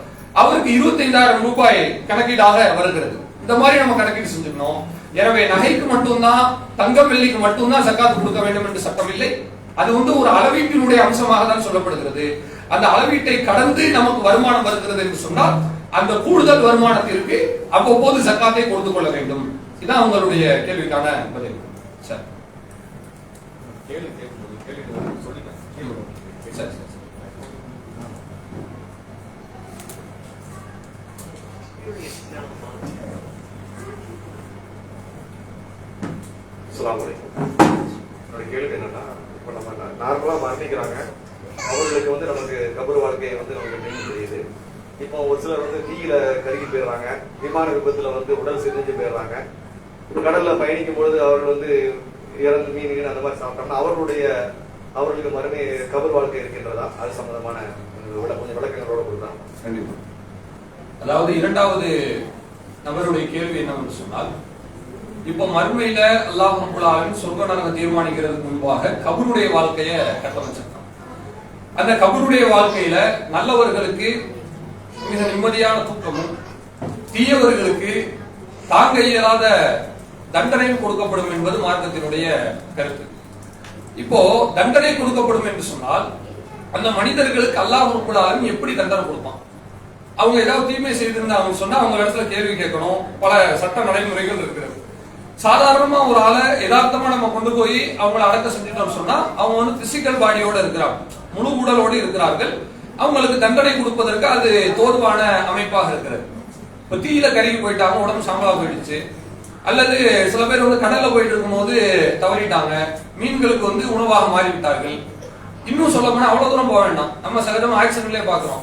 அவருக்கு 25,000 ரூபாய் கணக்கீடாக வருகிறது. இந்த மாதிரி நம்ம கணக்கீடு செஞ்சுக்கணும். எனவே நகைக்கு மட்டும்தான், தங்கம் வெள்ளிக்கு மட்டும்தான் ஜக்காத் கொடுக்க வேண்டும் என்று சட்டம் இல்லை. அது வந்து ஒரு அளவீட்டினுடைய அம்சமாக தான் சொல்லப்படுகிறது. அந்த அளவீட்டை கடந்து நமக்கு வருமானம் வருகிறது என்று சொன்னால் அந்த கூடுதல் வருமானத்திற்கு அவ்வப்போது ஜக்காத்தை கொடுத்து கொள்ள வேண்டும். இதுதான் உங்களுடைய கேள்விக்கான பதில். சரி, சரி. என்னோட கேள்வி என்னன்னா, இப்ப நம்ம நார்மலா மரணிக்கிறாங்க, அவர்களுக்கு வந்து நமக்கு கபர் வாழ்க்கையை வந்து நமக்கு தெரிஞ்சு தெரியுது. இப்போ ஒரு சிலர் வந்து தீயில கருகி போயிடுறாங்க, விமான விபத்துல வந்து உடல் சிதைஞ்சு போயிடுறாங்க. இப்ப கடல்ல பயணிக்கும் பொழுது அவர்கள் வந்து இறந்து மீன் அந்த மாதிரி சாப்பிட்டோம்னா அவர்களுக்கு மறுமை கபர் வாழ்க்கை இருக்கின்றதா? அது சம்பந்தமான கொஞ்சம் விளக்கங்களோட கொடுக்கலாம். கண்டிப்பா. அதாவது இரண்டாவது நபருடைய கேள்வி என்னவென்று சொன்னால், இப்ப மறுமையில அல்லாஹ் ரப்பல் ஆலமீன் சொர்க்க நரக தீர்மானிக்கிறதுக்கு முன்பாக கபருடைய வாழ்க்கையை கட்டமைச்சிருக்கான். அந்த கபருடைய வாழ்க்கையில நல்லவர்களுக்கு மிக நிம்மதியான தூக்கமும், தீயவர்களுக்கு தாங்க இயலாத தண்டனையும் கொடுக்கப்படும் என்பது மார்க்கத்தினுடைய கருத்து. இப்போ தண்டனை கொடுக்கப்படும் என்று சொன்னால் அந்த மனிதர்களுக்கு அல்லாஹ் ரப்பல் ஆலமீன் எப்படி தண்டனை கொடுப்பான்? அவங்க ஏதாவது தீமை செய்திருந்தாங்கன்னு சொன்னா அவங்க இடத்துல கேள்வி கேட்கணும். பல சட்ட நடைமுறைகள் இருக்கிறது. சாதாரணமா ஒரு ஆளை யதார்த்தமா நம்ம கொண்டு போய் அவங்களை அடக்க செஞ்சுட்டோம் சொன்னா அவங்க வந்து பிசிக்கல் பாடியோட இருக்கிறாங்க, முழு உடலோடு இருக்கிறார்கள். அவங்களுக்கு தண்டனை கொடுப்பதற்கு அது தோதுவான அமைப்பாக இருக்கிறது. இப்ப தீயில கருகி போயிட்டாங்க, உடம்பு சாம்பலா போயிடுச்சு, அல்லது சில பேர் வந்து கடல்ல போயிட்டு இருக்கும் போது தவறிட்டாங்க, மீன்களுக்கு வந்து உணவாக மாறிவிட்டார்கள். இன்னும் சொல்ல போனா அவ்வளவு தூரம் போக வேண்டாம், நம்ம சகஜமா ஆக்சிடென்ட்லயே பாக்குறோம்.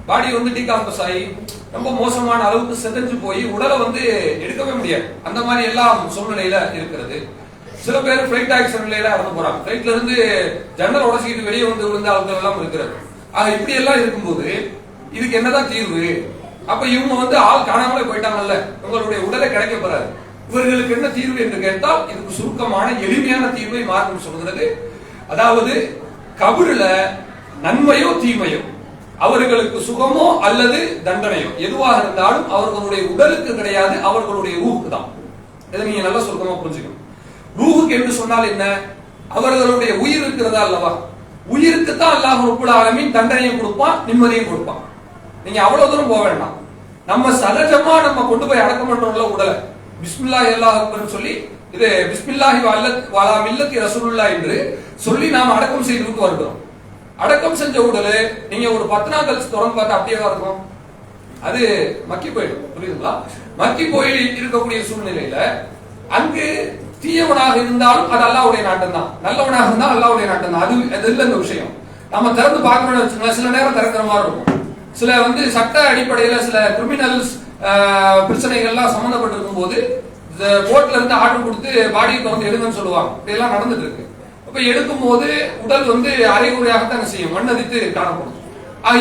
பாடி வந்து டீகாம்பஸ் ஆகி ரொம்ப மோசமான அளவுக்கு செதஞ்சு போய் உடலை வந்து எடுக்கவே முடியாது. அந்த மாதிரி எல்லாம் சூழ்நிலையில இருக்கிறது. சில பேர் பிளைட் ஆக்சிடென்ட்ல இறந்து போறாங்க. பிளைட்ல இருந்து ஜன்னல் உடச்சிக்கிட்டு வெளியே வந்து விழுந்த ஆட்கள் எல்லாம் இருக்கிறது. இப்படி எல்லாம் இருக்கும்போது இதுக்கு என்னதான் தீர்வு? அப்ப இவங்க வந்து ஆள் காணாமலே போயிட்டாங்கல்ல, உங்களுடைய உடலை கிடைக்க போறாரு. இவர்களுக்கு என்ன தீர்வு என்று கேட்டால் இதுக்கு சுருக்கமான எளிமையான தீர்வை மார்க்கம் சொல்கிறது. அதாவது கபருல நன்மையோ தீமையோ, அவர்களுக்கு சுகமோ அல்லது தண்டனையோ எதுவாக இருந்தாலும் அவர்களுடைய உடலுக்கு கிடையாது, அவர்களுடைய ரூஹுக்கு தான். இதை நீங்க நல்லா சுருக்கமா புரிஞ்சுக்கணும். ரூஹுக்கு என்று சொன்னால் என்ன? அவர்களுடைய உயிர் இருக்கிறதா அல்லவா, உயிருக்கு தான் அல்லாஹ் ரப்புல் ஆலமீன் தண்டனையும் கொடுப்பான், நிம்மதியும் கொடுப்பான். நீங்க அவ்வளவு தூரம் போக வேண்டாம். நம்ம சகஜமா நம்ம கொண்டு போய் அடக்கம் பண்றோம்ல உடலை, பிஸ்மில்லாஹி அல்லாஹ் அக்பர் சொல்லி, இது பிஸ்மில்லாஹி வலா மில்லத்தி ரசூலுல்லாஹ் என்று சொல்லி நாம் அடக்கம் செய்துவிட்டு வருகிறோம். அடக்கம் செஞ்ச உடலை நீங்க ஒரு 10 நாள் கழிச்சு தொடர்ந்து பார்த்தா அப்படியே இருக்கும், அது மக்கி போயிடும். புரியுதுங்களா? மக்கி போய் இருக்கக்கூடிய சூழ்நிலையில அங்கு தீயவனாக இருந்தாலும் அது அல்லாஹ்வுடைய நாட்டம் தான், நல்லவனாக இருந்தால் அல்லாஹ்வுடைய நாட்டம் தான். அது இல்ல இந்த விஷயம். நம்ம திறந்து பார்க்கணும்னு வச்சுக்கோங்களேன், சில நேரம் திறக்கிற மாதிரி இருக்கும். சில வந்து சட்ட அடிப்படையில சில கிரிமினல்ஸ் பிரச்சனைகள்லாம் சம்பந்தப்பட்டிருக்கும் போது கோர்ட்ல இருந்து ஆர்டர் கொடுத்து பாடியை திறந்து எடுங்கன்னு சொல்லுவாங்க. இதெல்லாம் நடந்துட்டு இருக்கு. அப்ப எடுக்கும் போது உடல் வந்து அரைகுறையாகத்தான் செய்யும், மண்ணதித்து காணப்படும்.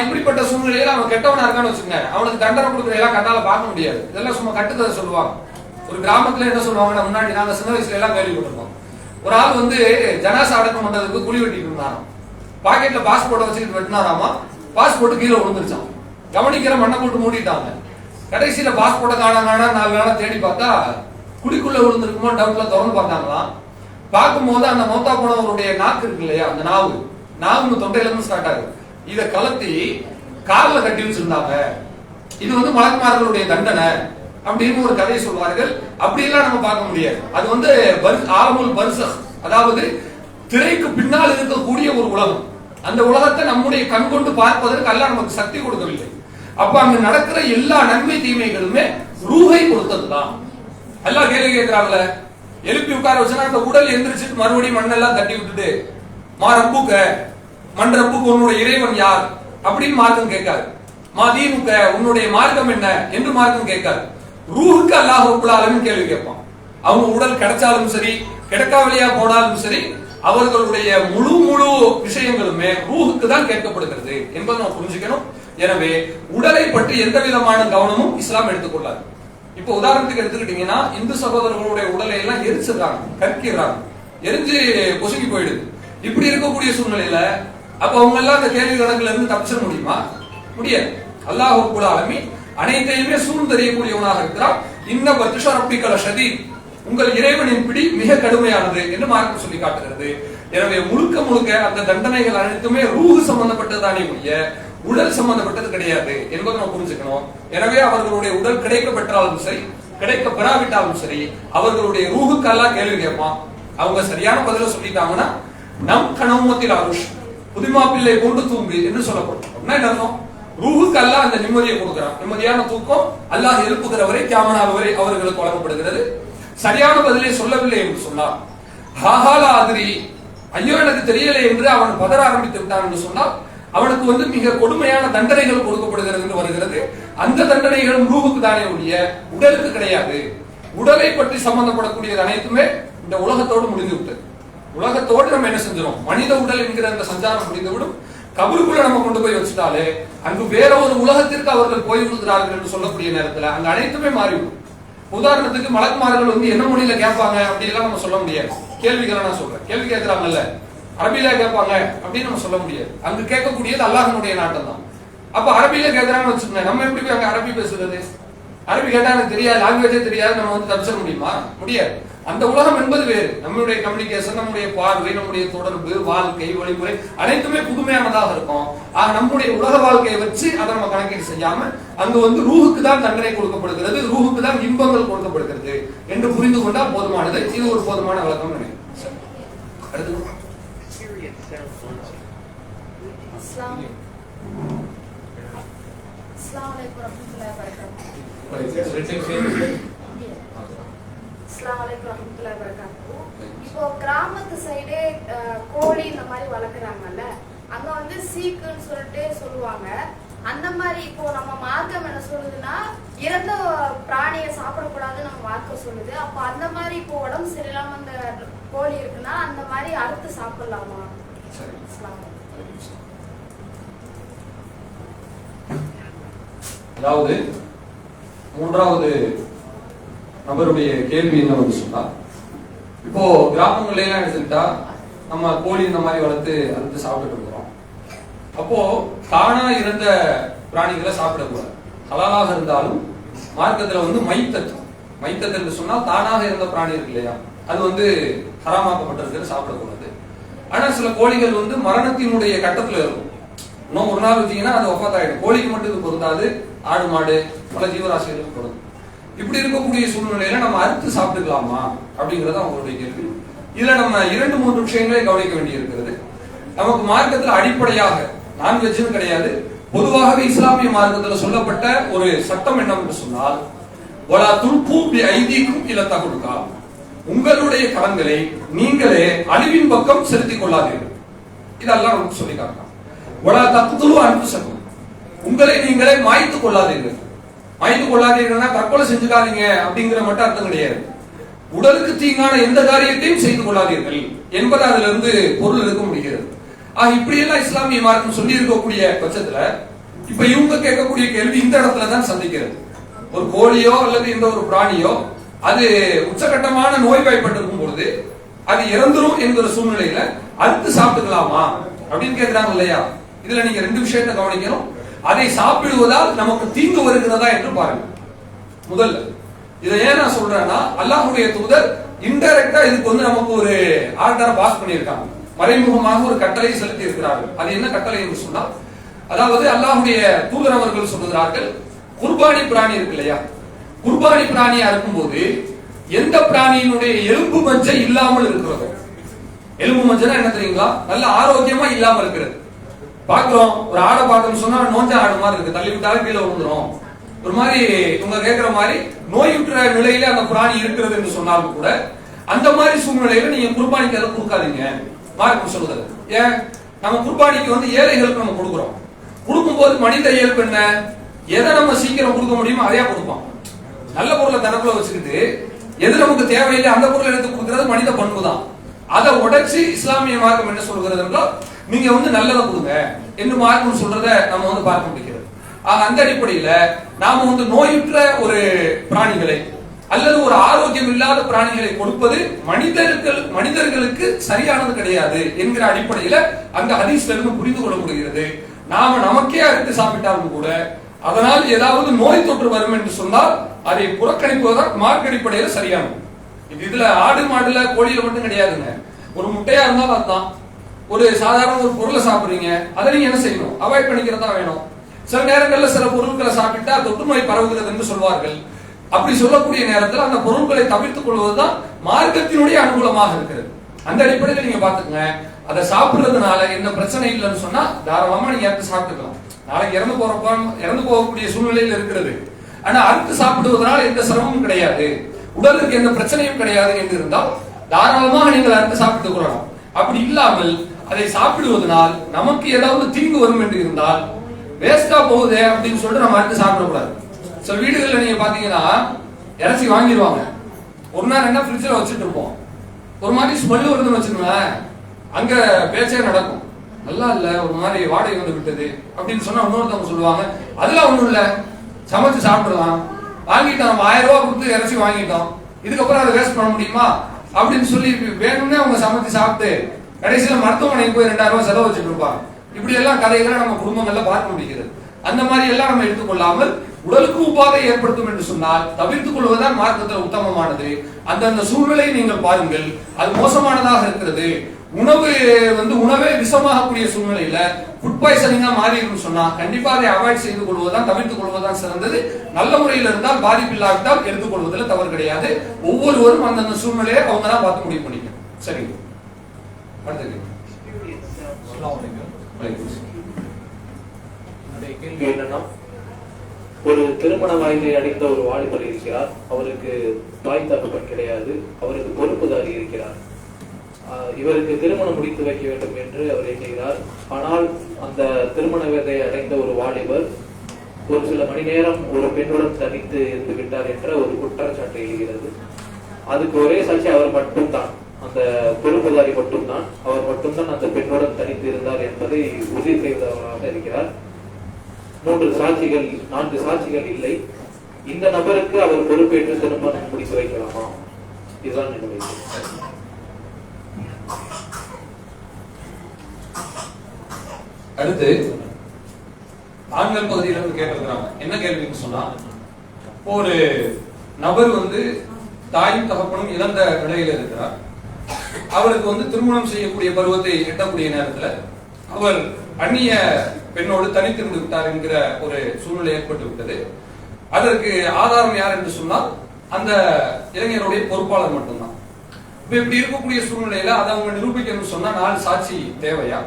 இப்படிப்பட்ட சூழ்நிலையில அவன் கெட்டவனா இருக்கான்னு வச்சுக்கோங்க, அவனுக்கு தண்டனை கொடுக்குற எல்லாம் கண்ணால பார்க்க முடியாது. இதெல்லாம் சும்மா கட்டுக்கதை சொல்லுவாங்க. ஒரு கிராமத்துல என்ன சொல்லுவாங்கன்னா, முன்னாடி நாங்க சின்ன வயசுல எல்லாம் கேள்விப்பட்டிருக்கோம். ஒரு ஆள் வந்து ஜனாசா அடக்கம் பண்றதுக்கு குழி வெட்டிட்டு இருந்தாராம். பாக்கெட்ல பாஸ்போர்ட்டை வச்சுக்கிட்டு வெட்டினாராமா. பாஸ்போர்ட் கீழே விழுந்துருச்சான். கவனிக்கிற மண்ணை போட்டு மூடிட்டாங்க. கடைசியில பாஸ்போர்ட்டை காணா 4 நாளா தேடி பார்த்தா குடிக்குள்ள விழுந்திருக்குமோ டவுட்ல திறந்து பார்த்தாங்களாம். பார்க்கும்போது அந்த மௌத்தா போனவருடைய நாக்கு இருக்கு இல்லையா, அந்த நாவு தொண்டையில இருந்து ஸ்டார்ட் ஆகுது. இதை கலத்தி கார்ல கட்டி வச்சிருந்தாங்க. இது வந்து மலக்குமார்களுடைய தண்டனை அப்படின்னு ஒரு கதையை சொல்வார்கள். அப்படி எல்லாம் நம்ம பார்க்க முடியாது. அது வந்து ஆலமுல் பர்சக், அதாவது திரைக்கு பின்னால் இருக்கக்கூடிய ஒரு உலகம். அந்த உலகத்தை நம்முடைய கண் கொண்டு பார்ப்பதற்கு அல்லாஹ் நமக்கு சக்தி கொடுக்கவில்லை. அப்ப அங்க நடக்கிற எல்லா நன்மை தீமைகளுமே ரூஹை கொடுத்ததுதான். அல்லாஹ் கேள்வி கேட்கிறாங்கல்ல, எழுப்பி உட்கார வச்சுன்னா அந்த உடல் எந்திரிச்சிட்டு மறுபடியும் மண்ணெல்லாம் தட்டி விட்டுட்டு மா ரப்புக்க, மண் ரப்புக்கு உன்னுடைய இறைவன் யார் அப்படின்னு மார்க்கம் கேட்காது. மா தீனுக்க, உன்னுடைய மார்க்கம் என்ன என்று மார்க்கம் கேட்காது. ரூஹுக்கு அல்லாஹ் ரப்புல் ஆலமீன் கேள்வி கேட்பான். அவங்க உடல் கிடைச்சாலும் சரி, கிடைக்காவலியா போனாலும் சரி, அவர்களுடைய முழு விஷயங்களுமே ரூஹுக்கு தான் கேட்கப்படுகிறது என்பதை நம்ம புரிஞ்சுக்கணும். எனவே உடலை பற்றி எந்த விதமான கவனமும் இஸ்லாம் எடுத்துக்கொள்ளாது. இப்ப உதாரணத்துக்கு எடுத்துக்கிட்டீங்கன்னா, இந்து சகோதரர்களுடைய உடலை எல்லாம் எரிச்சிடுறாங்க, கற்கிறாங்க, எரிஞ்சு பொசுக்கி போயிடுது. இப்படி இருக்கக்கூடிய சூழ்நிலையில அப்ப அவங்க எல்லாம் அந்த கேள்வி கணக்குல இருந்து தப்பிச்சிட முடியுமா? முடியாது. அல்லாஹ் ரப்புல் ஆலமீன் அனைத்தையுமே சூழ்ந்தறியக்கூடியவனாக இருக்கிறான். இன்ன பத்ஷ ரப்பிக லஷதீத், உங்கள் இறைவனின் பிடி மிக கடுமையானது என்று மார்க்கம் சொல்லி காட்டுகிறது. எனவே முழுக்க அந்த தண்டனைகள் அனைத்துமே ரூஹு சம்பந்தப்பட்டதுதானே ஒழிய உடல் சம்பந்தப்பட்டது கிடையாது என்பதை நம்ம புரிஞ்சுக்கணும். எனவே அவர்களுடைய உடல் கிடைக்க பெற்றாலும் சரி, கிடைக்க பெறாவிட்டாலும் சரி, அவர்களுடைய ரூஹுக்கு எல்லாம் கேள்வி கேட்பான். அவங்க சரியான பதில சொல்லிட்டாங்கன்னா நம் கனவுமத்தில் அருஷ், புதுமா பிள்ளை கொண்டு தூங்கு என்று சொல்லப்படும். என்ன அர்த்தம்? ரூஹுக்கு அல்லாஹ் அந்த நிம்மதியை கொடுக்கிறான். நிம்மதியான தூக்கம் அல்லாஹ் எழுப்புகிற வரை, கியாமத் வரை அவர்களுக்கு வழங்கப்படுகிறது. சரியான பதிலை சொல்லவில்லை என்று சொன்னார், ஹாஹாலா ஆதிரி, ஐயோ எனக்கு தெரியலை என்று அவன் பதற ஆரம்பித்து விட்டான் என்று சொன்னால் அவனுக்கு வந்து மிக கொடுமையான தண்டனைகள் கொடுக்கப்படுகிறது என்று வருகிறது. அந்த தண்டனைகளும் ரூஹுக்கு தானே ஒழிய உடலுக்கு கிடையாது. உடலை பற்றி சம்பந்தப்படக்கூடியது அனைத்துமே இந்த உலகத்தோடு முடிந்து விட்டது. உலகத்தோடு நம்ம என்ன செஞ்சிடும், மனித உடல் என்கிற அந்த சஞ்சாரம் முடிந்துவிடும். கபருக்குள்ள நம்ம கொண்டு போய் வச்சுட்டாலே அங்கு வேற ஒரு உலகத்திற்கு அவர்கள் போய் விடுகிறார்கள் என்று சொல்லக்கூடிய நேரத்துல அங்க அனைத்துமே மாறிவிடும். உதாரணத்துக்கு மலக்குமார்கள் வந்து என்ன மொழியில கேட்பாங்க அப்படி எல்லாம் நம்ம சொல்ல முடியாது. கேள்விகளை நான் சொல்றேன், கேள்வி கேட்கிறாங்கல்ல, அரபியில கேட்பாங்க அப்படின்னு நம்ம சொல்ல முடியாது. அங்கு கேட்கக்கூடியது அல்லாஹ்வினுடைய நாட்டம் தான். அப்ப அரபியில கேட்கறாங்கன்னு வச்சுக்கோங்க, நம்ம எப்படி போய் அங்க அரபி பேசுறது? அரபி கேட்டா எனக்கு தெரியாது, லாங்குவேஜே தெரியாது, நம்ம வந்து தப்பிச்சிட முடியுமா? முடியாது. அந்த உலகம் என்பது வேறு. நம்மளுடைய கம்யூனிகேஷன், நம்முடைய பார்வை, நம்முடைய தொடர்பு, வாழ்க்கை, வழிமுறை அனைத்துமே புதுமையானதாக இருக்கும். ஆக நம்முடைய உலக வாழ்க்கையை வச்சு அதை நம்ம கணக்கீடு செய்யாம அங்கு வந்து ரூஹுக்கு தான் தண்டனை கொடுக்கப்படுகிறது, ரூஹுக்கு தான் இன்பங்கள் கொடுக்கப்படுகிறது என்று புரிந்து கொண்டால் போதுமானது. இது ஒரு போதுமான விளக்கம் நினைக்கிறேன். அடுத்து இப்போ கிராமத்து சைடே கோழி இந்த மாதிரி வளர்க்குறாங்கல்ல, அங்க வந்து சீக்குன்னு சொல்லிட்டு சொல்லுவாங்க. அந்த மாதிரி இப்போ நம்ம மார்க்கம் என்ன சொல்லுதுன்னா, இறந்த பிராணியை சாப்பிடக்கூடாதுன்னு நம்ம மார்க்கம் சொல்லுது. அப்போ அந்த மாதிரி இப்போ உடம்பு சரியில்லாம அந்த கோழி இருக்குன்னா அந்த மாதிரி அறுத்து சாப்பிடலாமா? அதாவது மூன்றாவது நபருடைய கேள்வி என்னன்னு சொன்னா, இப்போ கிராமங்கள்ல எல்லாம் எடுத்துக்கிட்டா நம்ம கோழி இந்த மாதிரி வளர்த்து அறுத்து சாப்பிட்டு இருக்கிறோம். அப்போ தானா இருந்த பிராணிகளை சாப்பிடக்கூடாது. ஹலாலாக இருந்தாலும் மார்க்கத்துல வந்து மைத்தத் என்று சொன்னால் தானாக இருந்த பிராணி இருக்கு இல்லையா, அது வந்து ஹராமாக்கப்பட்டிருக்கிறது, சாப்பிடக்கூடாது. ஆனா சில கோழிகள் வந்து மரணத்தினுடைய கட்டத்துல இருக்கும். இன்னும் ஒரு நாள் வச்சீங்கன்னா அது ஒப்பாத்தாயிடும். கோழிக்கு மட்டும் இது பொருந்தாது, ஆடு மாடு பல ஜீவராசிகளுக்கு பொருந்தும். இப்படி இருக்கக்கூடிய சூழ்நிலையில நம்ம அறுத்து சாப்பிட்டுக்கலாமா அப்படிங்கறது அவங்களுடைய கேள்வி. இதுல நம்ம 2-3 விஷயங்களை கவனிக்க வேண்டி இருக்கிறது. நமக்கு மார்க்கத்துல அடிப்படையாக நான்வெஜ்னு கிடையாது, பொதுவாகவே இஸ்லாமிய மார்க்கத்துல சொல்லப்பட்ட ஒரு சட்டம் என்னவென்று சொன்னால், வலா துல்கு பி ஐதீக்கும் இலா தஹலுகா, உங்களுடைய கரங்களை நீங்களே அழிவின் பக்கம் செலுத்திக் கொள்ளாதீர்கள். இதெல்லாம் நமக்கு சொல்லி காட்டலாம். வலா தக்துலு அன்ஃபுஸக்கும், உங்களை நீங்களே மாய்த்துக் கொள்ளாதீர்கள். மாய்த்துக் கொள்ளாதீர்கள்னா தற்கொலை செஞ்சுக்காதீங்க அப்படிங்கிற மட்டும் அர்த்தம் கிடையாது. உடலுக்கு தீங்கான எந்த காரியத்தையும் செய்து கொள்ளாதீர்கள் என்பது அதுல இருந்து பொருள் எடுக்க முடிகிறது. இப்படி எல்லாம் இஸ்லாமிய மார்க்கம் சொல்லி இருக்கக்கூடிய பட்சத்துல இப்ப இவங்க கேட்கக்கூடிய கேள்வி இந்த இடத்துல தான் சந்திக்கிறது. ஒரு கோழியோ அல்லது எந்த ஒரு பிராணியோ அது உச்சகட்டமான நோய்வாய்ப்பட்டிருக்கும் பொழுது அது இறந்துரும் என்கிற சூழ்நிலையில அறுத்து சாப்பிட்டுக்கலாமா அப்படின்னு கேட்கிறாங்க இல்லையா. இதுல நீங்க 2 விஷயத்தை கவனிக்கணும். அதை சாப்பிடுவதால் நமக்கு தீங்கு வருகிறதா என்று பாருங்க. முதல்ல இதை ஏன் நான் சொல்றேன்னா, அல்லாஹ்வுடைய தூதர் இன்டைரக்டா இதுக்கு வந்து நமக்கு ஒரு ஆர்டரை பாஸ் பண்ணியிருக்காங்க, மறைமுகமாக ஒரு கட்டளை செலுத்தி இருக்கிறார்கள். அது என்ன கட்டளை என்று சொன்னால், அதாவது அல்லாஹ்வுடைய தூதர் அவர்கள் சொல்லுகிறார்கள், குர்பானி பிராணி இருக்கு இல்லையா, குர்பானி பிராணியா இருக்கும்போது எந்த பிராணியினுடைய எலும்பு மஞ்சை இல்லாமல் இருக்கிறதோ, எலும்பு மஞ்சள் என்ன தெரியுங்களா, நல்ல ஆரோக்கியமா இல்லாம இருக்கிறது. பாக்குறோம், ஒரு ஆடை பார்க்கணும்னு சொன்னா நோஞ்சா ஆடு மாதிரி இருக்கு, தள்ளி விட்டாலும் கீழே விழுந்துரும். ஒரு மாதிரி இவங்க கேட்கிற மாதிரி நோயுற்ற நிலையில அந்த பிராணி இருக்கிறது என்று சொன்னாலும் கூட அந்த மாதிரி சூழ்நிலையில நீங்க குர்பானிக்கு அதை கொடுக்காதீங்க மார்க்கம் சொல்லுது. ஏன், நம்ம குர்பானிக்கு வந்து ஏழைகளுக்கு நம்ம கொடுக்குறோம். கொடுக்கும்போது மனித இயல்பு என்ன, எதை நம்ம சீக்கிரம் கொடுக்க முடியுமோ அதையா கொடுப்போம். நல்ல பொருளை தனக்குள்ள வச்சுக்கிட்டு எது நமக்கு தேவையில்லை அந்த பொருளை எடுத்து கொடுக்கிறது மனித பண்பு தான். அதை உடைச்சு இஸ்லாமிய மார்க்கம் என்ன சொல்கிறது என்றால், நீங்க வந்து நல்லதை கொடுங்க என்று மார்க்கம் சொல்றத நம்ம வந்து பார்க்க முடிகிறது. அந்த அடிப்படையில நாம வந்து நோயுற்ற ஒரு பிராணிகளை அல்லது ஒரு ஆரோக்கியம் இல்லாத பிராணிகளை கொடுப்பது மனிதர்களுக்கு சரியானது கிடையாது என்கிற அடிப்படையில அந்த ஹதீஸ்ல இருந்து புரிந்து கொள்ள முடிகிறது. நாம நமக்கே அறுத்து சாப்பிட்டாலும் கூட அதனால் ஏதாவது நோய் தொற்று வரும் என்று சொன்னால் அதை புறக்கணிப்பதுதான் மார்க்க அடிப்படையில சரியானது. இதுல ஆடு மாடுல கோழியில மட்டும் கிடையாதுங்க. ஒரு முட்டையா இருந்தாலும் அதுதான். ஒரு சாதாரண ஒரு பொருளை சாப்பிடுறீங்க, அதை நீங்க என்ன செய்யணும், அவாய்ட் பண்ணிக்கிறதா வேணும். சில நேரங்கள்ல சில பொருட்களை சாப்பிட்டா தொற்று நோய் பரவுகிறது என்று சொல்வார்கள். அப்படி சொல்லக்கூடிய நேரத்தில் அந்த பொருட்களை தவிர்த்துக் கொள்வதுதான் மார்க்கத்தினுடைய அனுகூலமாக இருக்கிறது. அந்த அடிப்படையில் நீங்க பாத்துக்கங்க, அதை சாப்பிடுறதுனால என்ன பிரச்சனை இல்லைன்னு சொன்னா தாராளமா நீங்க அறுத்து சாப்பிட்டுக்கலாம். நாளைக்கு இறந்து போகக்கூடிய சூழ்நிலையில் இருக்கிறது. ஆனா அறுத்து சாப்பிடுவதனால எந்த சிரமமும் கிடையாது, உடலுக்கு எந்த பிரச்சனையும் கிடையாது என்று இருந்தால் தாராளமாக நீங்கள் அறுத்து சாப்பிட்டுக் கொள்ளலாம். அப்படி இல்லாமல் அதை சாப்பிடுவதனால் நமக்கு ஏதாவது தீங்கு வரும் என்று இருந்தால் வேஸ்டா போகுது அப்படின்னு சொல்லிட்டு நம்ம அறுத்து சாப்பிடக்கூடாது. சில வீடுகள்ல நீங்க பாத்தீங்கன்னா இறைச்சி வாங்கிடுவாங்க, ஒரு நாள் என்ன ஃப்ரிட்ஜில் வச்சுட்டு இருப்போம், ஒரு மாதிரி ஸ்மெல் வருதுன்னு வச்சுக்கோங்களேன், அங்க பேச்சே நடக்கும். நல்லா இல்ல, ஒரு மாதிரி வாடகை வந்து விட்டது அப்படின்னு சொன்னா இன்னொருத்தவங்க சொல்லுவாங்க, அதெல்லாம் ஒண்ணும் இல்ல, சமைச்சு சாப்பிடலாம், வாங்கிட்டோம், நம்ம 1000 ரூபாய் கொடுத்து இறைச்சி வாங்கிட்டோம், இதுக்கப்புறம் அதை வேஸ்ட் பண்ண முடியுமா அப்படின்னு சொல்லி வேணும்னே அவங்க சமைச்சு சாப்பிட்டு கடைசியில மருத்துவமனைக்கு போய் 2000 ரூபாய் செலவு வச்சுட்டு இருப்பாங்க. இப்படி எல்லாம் கதைகளை நம்ம குடும்பங்கள்ல பார்க்க முடிகிறது. அந்த மாதிரி எல்லாம் நம்ம எடுத்துக்கொள்ளாமல் உடலுக்கு உபாதை ஏற்படுத்தும் என்று சொன்னால் தவிர்த்துக் கொள்வதுதான் மார்க்கத்தில் உத்தமமானது. அந்தந்த சூழ்நிலையை நீங்கள் பாருங்கள், அது மோசமானதாக இருக்கிறது. உணவே விஷமாகக்கூடிய சூழ்நிலையில ஃபுட் பாய்சனிங்கா மாறி இருக்குன்னு சொன்னா கண்டிப்பா அதை அவாய்ட் செய்து கொள்வதுதான், தவிர்த்துக் கொள்வதுதான் சிறந்தது. நல்ல முறையில் இருந்தால் பாதிப்பு இல்லாவிட்டால் எடுத்துக்கொள்வதில் தவறு கிடையாது. ஒவ்வொருவரும் அந்தந்த சூழ்நிலையை அவங்க தான் பார்த்து முடிவு பண்ணிக்கணும். சரி, அடுத்த கேள்வி என்னன்னா, ஒரு திருமண வயதை அடைந்த ஒரு வாலிபர் இருக்கிறார், அவருக்கு தாய் தகப்பன் கிடையாது, அவருக்கு பொறுப்புதாரி இருக்கிறார். இவருக்கு திருமணம் முடித்து வைக்க வேண்டும் என்று அவர் எண்ணுகிறார். ஆனால் அந்த திருமண வயதை அடைந்த ஒரு வாலிபர் ஒரு சில மணி நேரம் ஒரு பெண்ணுடன் தனித்து இருந்து விட்டார் என்ற ஒரு குற்றச்சாட்டு எழுகிறது. அதுக்கு ஒரே சாட்சி அவர் மட்டும்தான், அந்த பொறுப்புதாரி மட்டும்தான், அவர் மட்டும்தான் அந்த பெண்ணுடன் தனித்து இருந்தார் என்பதை உறுதி செய்தவராக இருக்கிறார். நான்கு சாட்சிகள் இல்லை. இந்த நபருக்கு அவர் பொறுப்பேற்று திருமணம் முடித்து வைக்கலாமா? இதுதான் என்னுடைய அடுத்து ஆண்கள் பகுதியில இருந்து கேட்டிருக்கிறாங்க. என்ன கேள்வின்னு சொன்னா, ஒரு நபர் தாயும் தகப்பனும் இழந்த நிலையில இருக்கிறார். அவருக்கு திருமணம் செய்யக்கூடிய பருவத்தை எட்டக்கூடிய நேரத்துல அவர் அந்நிய பெண்ணோடு தனித்திருந்து விட்டார் என்கிற ஒரு சூழ்நிலை ஏற்பட்டு விட்டது. அதற்கு ஆதாரம் யார் என்று சொன்னால் அந்த இளைஞருடைய பொறுப்பாளர் மட்டும்தான். இப்படி இருக்கக்கூடிய சூழ்நிலையில அதை அவங்க நிரூபிக்கணும்னு சொன்னா 4 சாட்சி தேவையா,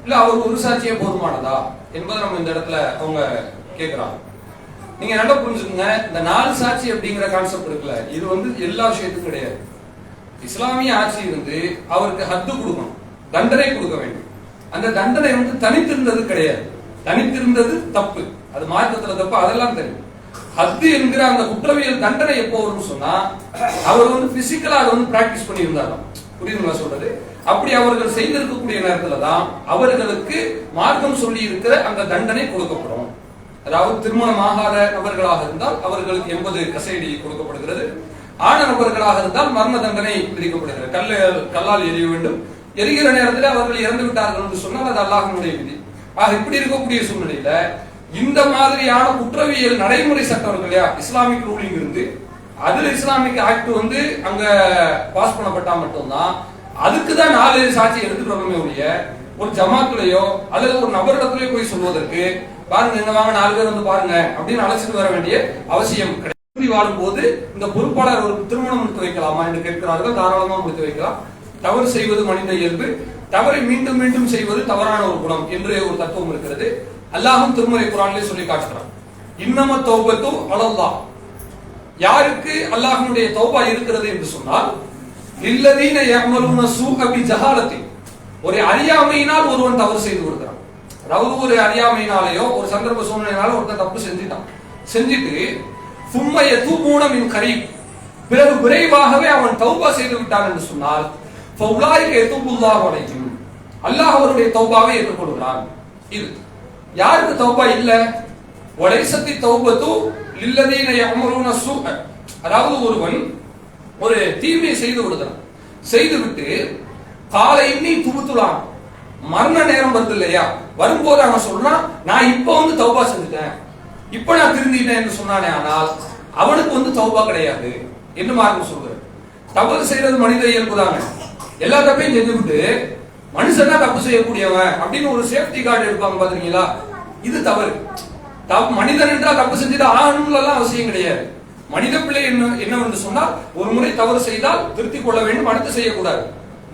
இல்ல அவர் ஒரு சாட்சியே போதுமானதா என்பதை நம்ம இந்த இடத்துல அவங்க கேட்கிறாங்க. நீங்க நல்லா புரிஞ்சுக்கோங்க, இந்த 4 சாட்சி அப்படிங்கிற கான்செப்ட் இருக்குல்ல, இது எல்லா விஷயத்துக்கும் கிடையாது. இஸ்லாமிய ஆட்சி அவருக்கு ஹத்து கொடுக்கணும், தண்டனை கொடுக்க வேண்டும். அந்த தண்டனை தனித்திருந்தது கிடையாது. தனித்திருந்தது தப்பு, அது மார்க்கத்துல தப்பு, அதெல்லாம் தெரியும். ஹத்து என்கிற அந்த குற்றவியல் தண்டனை எப்போ வரும்னு சொன்னா அவர் பிசிக்கலா அதை பிராக்டிஸ் பண்ணி இருந்தாராம். புரியுதுங்களா சொல்றது? அப்படி அவர்கள் செய்திருக்கக்கூடிய நேரத்துலதான் அவர்களுக்கு மார்க்கம் சொல்லி இருக்கிற அந்த தண்டனை கொடுக்கப்படும். அதாவது திருமணம் ஆகாத நபர்களாக இருந்தால் அவர்களுக்கு 80 கசையடி கொடுக்கப்படுகிறது. ஆன நபர்களாக இருந்தால் மரண தண்டனை விதிக்கப்படுகிறது. கல்லால் எரிய வேண்டும். எரிகிற நேரத்தில் அவர்கள் இறந்து விட்டார்கள் என்று சொன்னால் அது அல்லாஹ்வுடைய விதி. ஆக இப்படி இருக்கக்கூடிய சூழ்நிலையில இந்த மாதிரியான குற்றவியல் நடைமுறை சட்டம் இருக்கு இல்லையா, இஸ்லாமிக் ரூலிங் இருந்து அதுல இஸ்லாமிக் ஆக்ட் அங்க பாஸ் பண்ணப்பட்டா மட்டும்தான் அதுக்குதான் 4 சாட்சி எடுத்துட்டு வரணுமே ஒழிய ஒரு ஜமாத்துலயோ அல்லது ஒரு நபரிடத்திலேயோ போய் சொல்வதற்கு பாருங்க எங்க வாங்க 4 பேர் பாருங்க அப்படின்னு அழைச்சிட்டு வர வேண்டிய அவசியம் கிடையாது. வாழும் போது இந்த பொறுப்பாளர் ஒரு திருமணம் முடித்து வைக்கலாமா என்று கேட்கிறார்கள். தாராளமா முடித்து வைக்கலாம். தவறு செய்வது மனித இயல்பு, தவறை மீண்டும் மீண்டும் செய்வது தவறான ஒரு குணம் என்று ஒரு தத்துவம் இருக்கிறது. அல்லாஹ்வும் திருமறை குர்ஆனிலே சொல்லி காட்டுகிறான், இன்னம தௌபத்து அலல்லாஹ். யாருக்கு அல்லாஹ்வுடைய தௌபா இருக்கிறது என்று சொன்னால் இல்லதீன யஅமலுன ஸூஅ பிஜஹாலத்தி, ஒரு அறியாமையினால் ஒருவன் தவறு செய்து விடுகிறான். அதாவது ஒரு அறியாமையினாலேயோ ஒரு சந்தர்ப்ப சூழ்நிலையினால ஒருத்தன் தப்பு செஞ்சுட்டு சும்ம யதூபூன மின் கரீப், பிறகு விரைவாகவே அவன் தௌபா செய்து விட்டான் என்று சொன்னால் ஃபௌலாயிக யதூபுல்லாஹு அலைஹிம், அல்லாஹ் அவருடைய தௌபாவை ஏற்றுக்கொள்கிறான். இது யாருக்கு தௌபா இல்ல? வலைசத்தி தௌபத்து லில்லதீன யஅமலுன ஸூஅ, அதாவது ஒருவன் ஒரு தீமையை செய்து விடுகிறான், செய்துவிட்டு காலை இன்னி துபுத்துலான், மரண நேரம் வருது இல்லையா, வரும்போது அவன் சொல்றான் நான் இப்ப தௌபா செஞ்சுட்டேன், இப்ப நான் திருந்திட்டேன் என்று சொன்னானே, ஆனால் அவனுக்கு தௌபா கிடையாது என்று மார்க்கம் சொல்றாரு. தவறு செய்யறது மனித இயல்புதாங்க. எல்லா தப்பையும் செஞ்சுவிட்டு மனுஷன் தான் தப்பு செய்யக்கூடியவன் அப்படின்னு ஒரு சேஃப்டி கார்டு எடுப்பாங்க பாத்தீங்களா, இது தவறு. மனிதன் என்றால் தப்பு செஞ்சுட்டு ஆகணும்லாம் அவசியம் கிடையாது. மனித பிள்ளை என்னவென்று சொன்னால் ஒரு முறை தவறு செய்தால் திருத்திக் கொள்ள வேண்டும், அடுத்து செய்யக்கூடாது.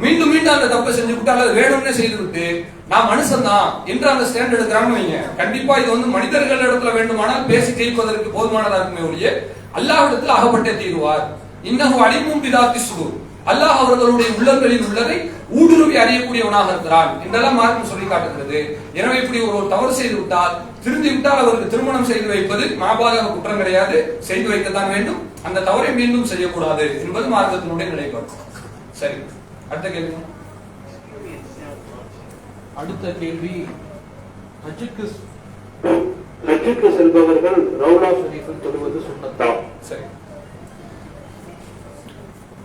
மீண்டும் மீண்டும் அந்த தப்பை செஞ்சு விட்டு அல்லது வேணும்னே செய்து விட்டு நான் மனுஷன் தான் என்று அந்த ஸ்டாண்ட் எடுக்கிறான்னு வைங்க, கண்டிப்பா இது மனிதர்கள் இடத்துல வேண்டுமானால் பேசி ஜெயிப்பதற்கு போதுமானதா இருக்குமே ஒழிய அல்லாஹ்விடத்தில் அகப்பட்டே தீருவார். இன்னஹு அலிமும் பிதாத்தி சுதூர், அல்லாஹ் அவர்களுடைய உள்ளங்களில் உள்ளதை ஊடுருவி அறியக்கூடியவனாக இருக்கிறான் என்றெல்லாம் மார்க்கம் சொல்லி காட்டுகிறது. எனவே இப்படி ஒரு தவறு செய்து விட்டால் திருந்தி விட்டால் அவருக்கு திருமணம் செய்து வைப்பது மாபாதக குற்றம் கிடையாது, செய்து வைக்கத்தான் வேண்டும். அந்த தவறை மீண்டும் செய்யக்கூடாது என்பது மார்க்கத்தினுடைய நிலைப்பாடு. சரி, அடுத்த கேள்வி. அடுத்த கேள்வி, ஹஜ்ஜுக்கு செல்பவர்கள் ரவுலா ஷரீஃபில் தொழுவது சுன்னத்தா? சரி,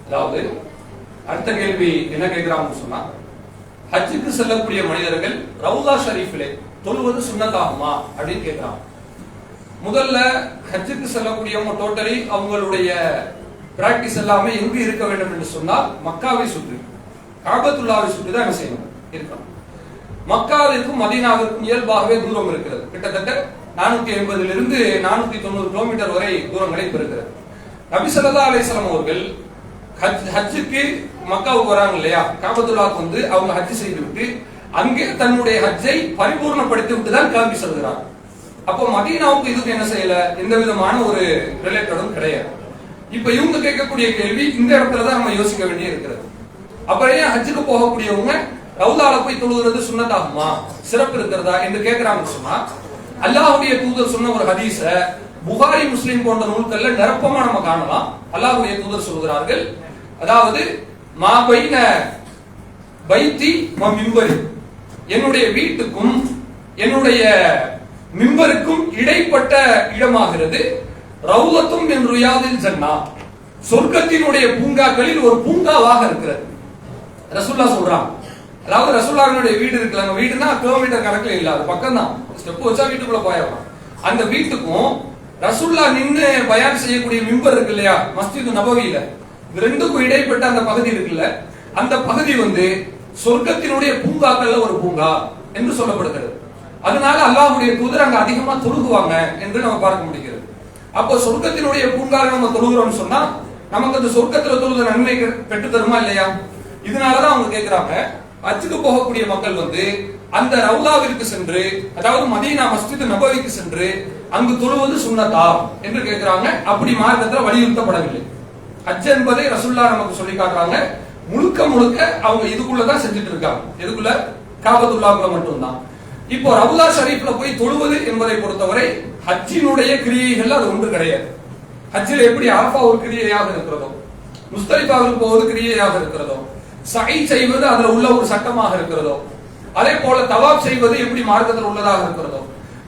அதாவது அடுத்த கேள்வி என்ன கேட்கிறாங்கன்னு சொன்னா, ஹஜ்ஜுக்கு செல்லக்கூடிய மனிதர்கள் ரவுலா ஷரீஃபிலே தொழுவது சுன்னத்தாகுமா அப்படின்னு கேட்கிறாங்க. முதல்ல ஹஜ்ஜுக்கு செல்லக்கூடியவங்க டோட்டலி அவங்களுடைய பிராக்டிஸ் எல்லாமே எங்கு இருக்க வேண்டும் என்று சொன்னால் மக்காவை சுற்றி, காபத்துல்லாவை சுற்றி தான் என்ன செய்யணும் இருக்கணும். மக்காவிற்கும் மதீனாவிற்கும் இயல்பாகவே தூரம் இருக்கிறது. கிட்டத்தட்ட 480 இருந்து 490 கிலோமீட்டர் வரை தூரங்களை பெறுகிறது. நபி ஸல்லல்லாஹு அலைஹி வஸல்லம் அவர்கள் ஹஜ்ஜுக்கு மக்காவுக்கு வராங்க இல்லையா, காபத்துல்லாவுக்கு அவங்க ஹஜ் செய்து விட்டு அங்கே தன்னுடைய ஹஜ்ஜை பரிபூர்ணப்படுத்தி விட்டு தான் கிளம்பி செல்கிறார். அப்போ மதீனாவுக்கு இதுக்கு என்ன செய்யல, எந்த விதமான ஒரு ரிலேட்டடும் கிடையாது. இப்ப இவங்க கேட்கக்கூடிய கேள்வி இந்த இடத்துலதான் நம்ம யோசிக்க வேண்டிய இருக்கிறது. அப்புறம் ஏன் ஹஜ்ஜுக்கு போகக்கூடியவங்க ரவுலால போய் தொழுகிறது சுன்னத்தாகுமா, சிறப்பு இருக்கிறதா என்று கேட்கிறாங்கன்னு சொன்னா, அல்லாஹ்வுடைய தூதர் சொன்ன ஒரு ஹதீஸ புகாரி முஸ்லிம் போன்ற நூல்கள்ல நிரப்பமா நம்ம காணலாம். அல்லாஹ்வுடைய தூதர் சொல்கிறார்கள், அதாவது மா பைன பைத்தி வ மிம்பரி, என்னுடைய வீட்டுக்கும் என்னுடைய மிம்பருக்கும் இடைப்பட்ட இடமாகிறது. ரவுலத்தும் மின் ரியாதில் ஜன்னா, சொர்க்கத்தினுடைய பூங்காக்களில் ஒரு பூங்காவாக இருக்கிறது. ரசூலுல்லாஹ் சொல்றாங்க. அதாவது ரசூலுல்லாஹ்வுடைய வீடு இருக்குல்ல, வீடுனா கிலோமீட்டர் கணக்குல இல்ல, அது பக்கம் தான், ஸ்டெப் வச்சா வீட்டுக்குள்ள போயிடலாம். அந்த வீட்டுக்கும் ரசூலுல்லாஹ் நின்னு பயான் செய்யக்கூடிய மிம்பர் இருக்கு இல்லையா, மஸ்ஜிது நபவியில, இது ரெண்டுக்கும் இடைப்பட்ட அந்த பகுதி இருக்குல்ல, அந்த பகுதி சொர்க்கத்தினுடைய பூங்காக்கள்ல ஒரு பூங்கா என்று சொல்லப்படுகிறது. அதனால அல்லாஹ்வுடைய தூதர் அங்க அதிகமா தொழுகுவாங்க என்று நம்ம பார்க்க முடிகிறது. அப்போ சொர்க்கத்தினுடைய பூங்கால நம்ம தொழுகிறோம்னு சொன்னா நமக்கு அந்த சொர்க்கத்துல தொழுத நன்மை பெற்று தருமா இல்லையா? இதனாலதான் அவங்க கேட்கிறாங்க, ஹஜ்ஜுக்கு போகக்கூடிய மக்கள் அந்த ரவுலாவிற்கு சென்று, அதாவது மதீனா மஸ்ஜித் நபவிக்கு சென்று அங்கு தொழுவது சுன்னத்தா என்று கேட்கிறாங்க. அப்படி மார்க்கத்துல வலியுறுத்தப்படவில்லை. ஹஜ் என்பதை ரசூலுல்லாஹ் நமக்கு சொல்லி காட்டுறாங்க. முழுக்க முழுக்க அவங்க இதுக்குள்ளதான் செஞ்சுட்டு இருக்காங்க. எதுக்குள்ள? காபத்துல்லாஹ்ல மட்டும்தான். இப்போ ரவுலா ஷரீஃப்ல போய் தொழுவது என்பதை பொறுத்தவரை ஹஜ்ஜினுடைய கிரியைகள் அது ஒன்று கிடையாது. ஹஜ்ஜில் எப்படி அரஃபா ஒரு கிரியையாக இருக்கிறதோ, முஸ்தலிஃபாவுக்கு போவது கிரியையாக இருக்கிறதோ, சஹீ செய்வது அதுல உள்ள ஒரு சட்டமாக இருக்கிறதோ, அதே போல தவாப் செய்வது எப்படி மார்க்கத்தில் உள்ளதாக இருக்கிறதோ,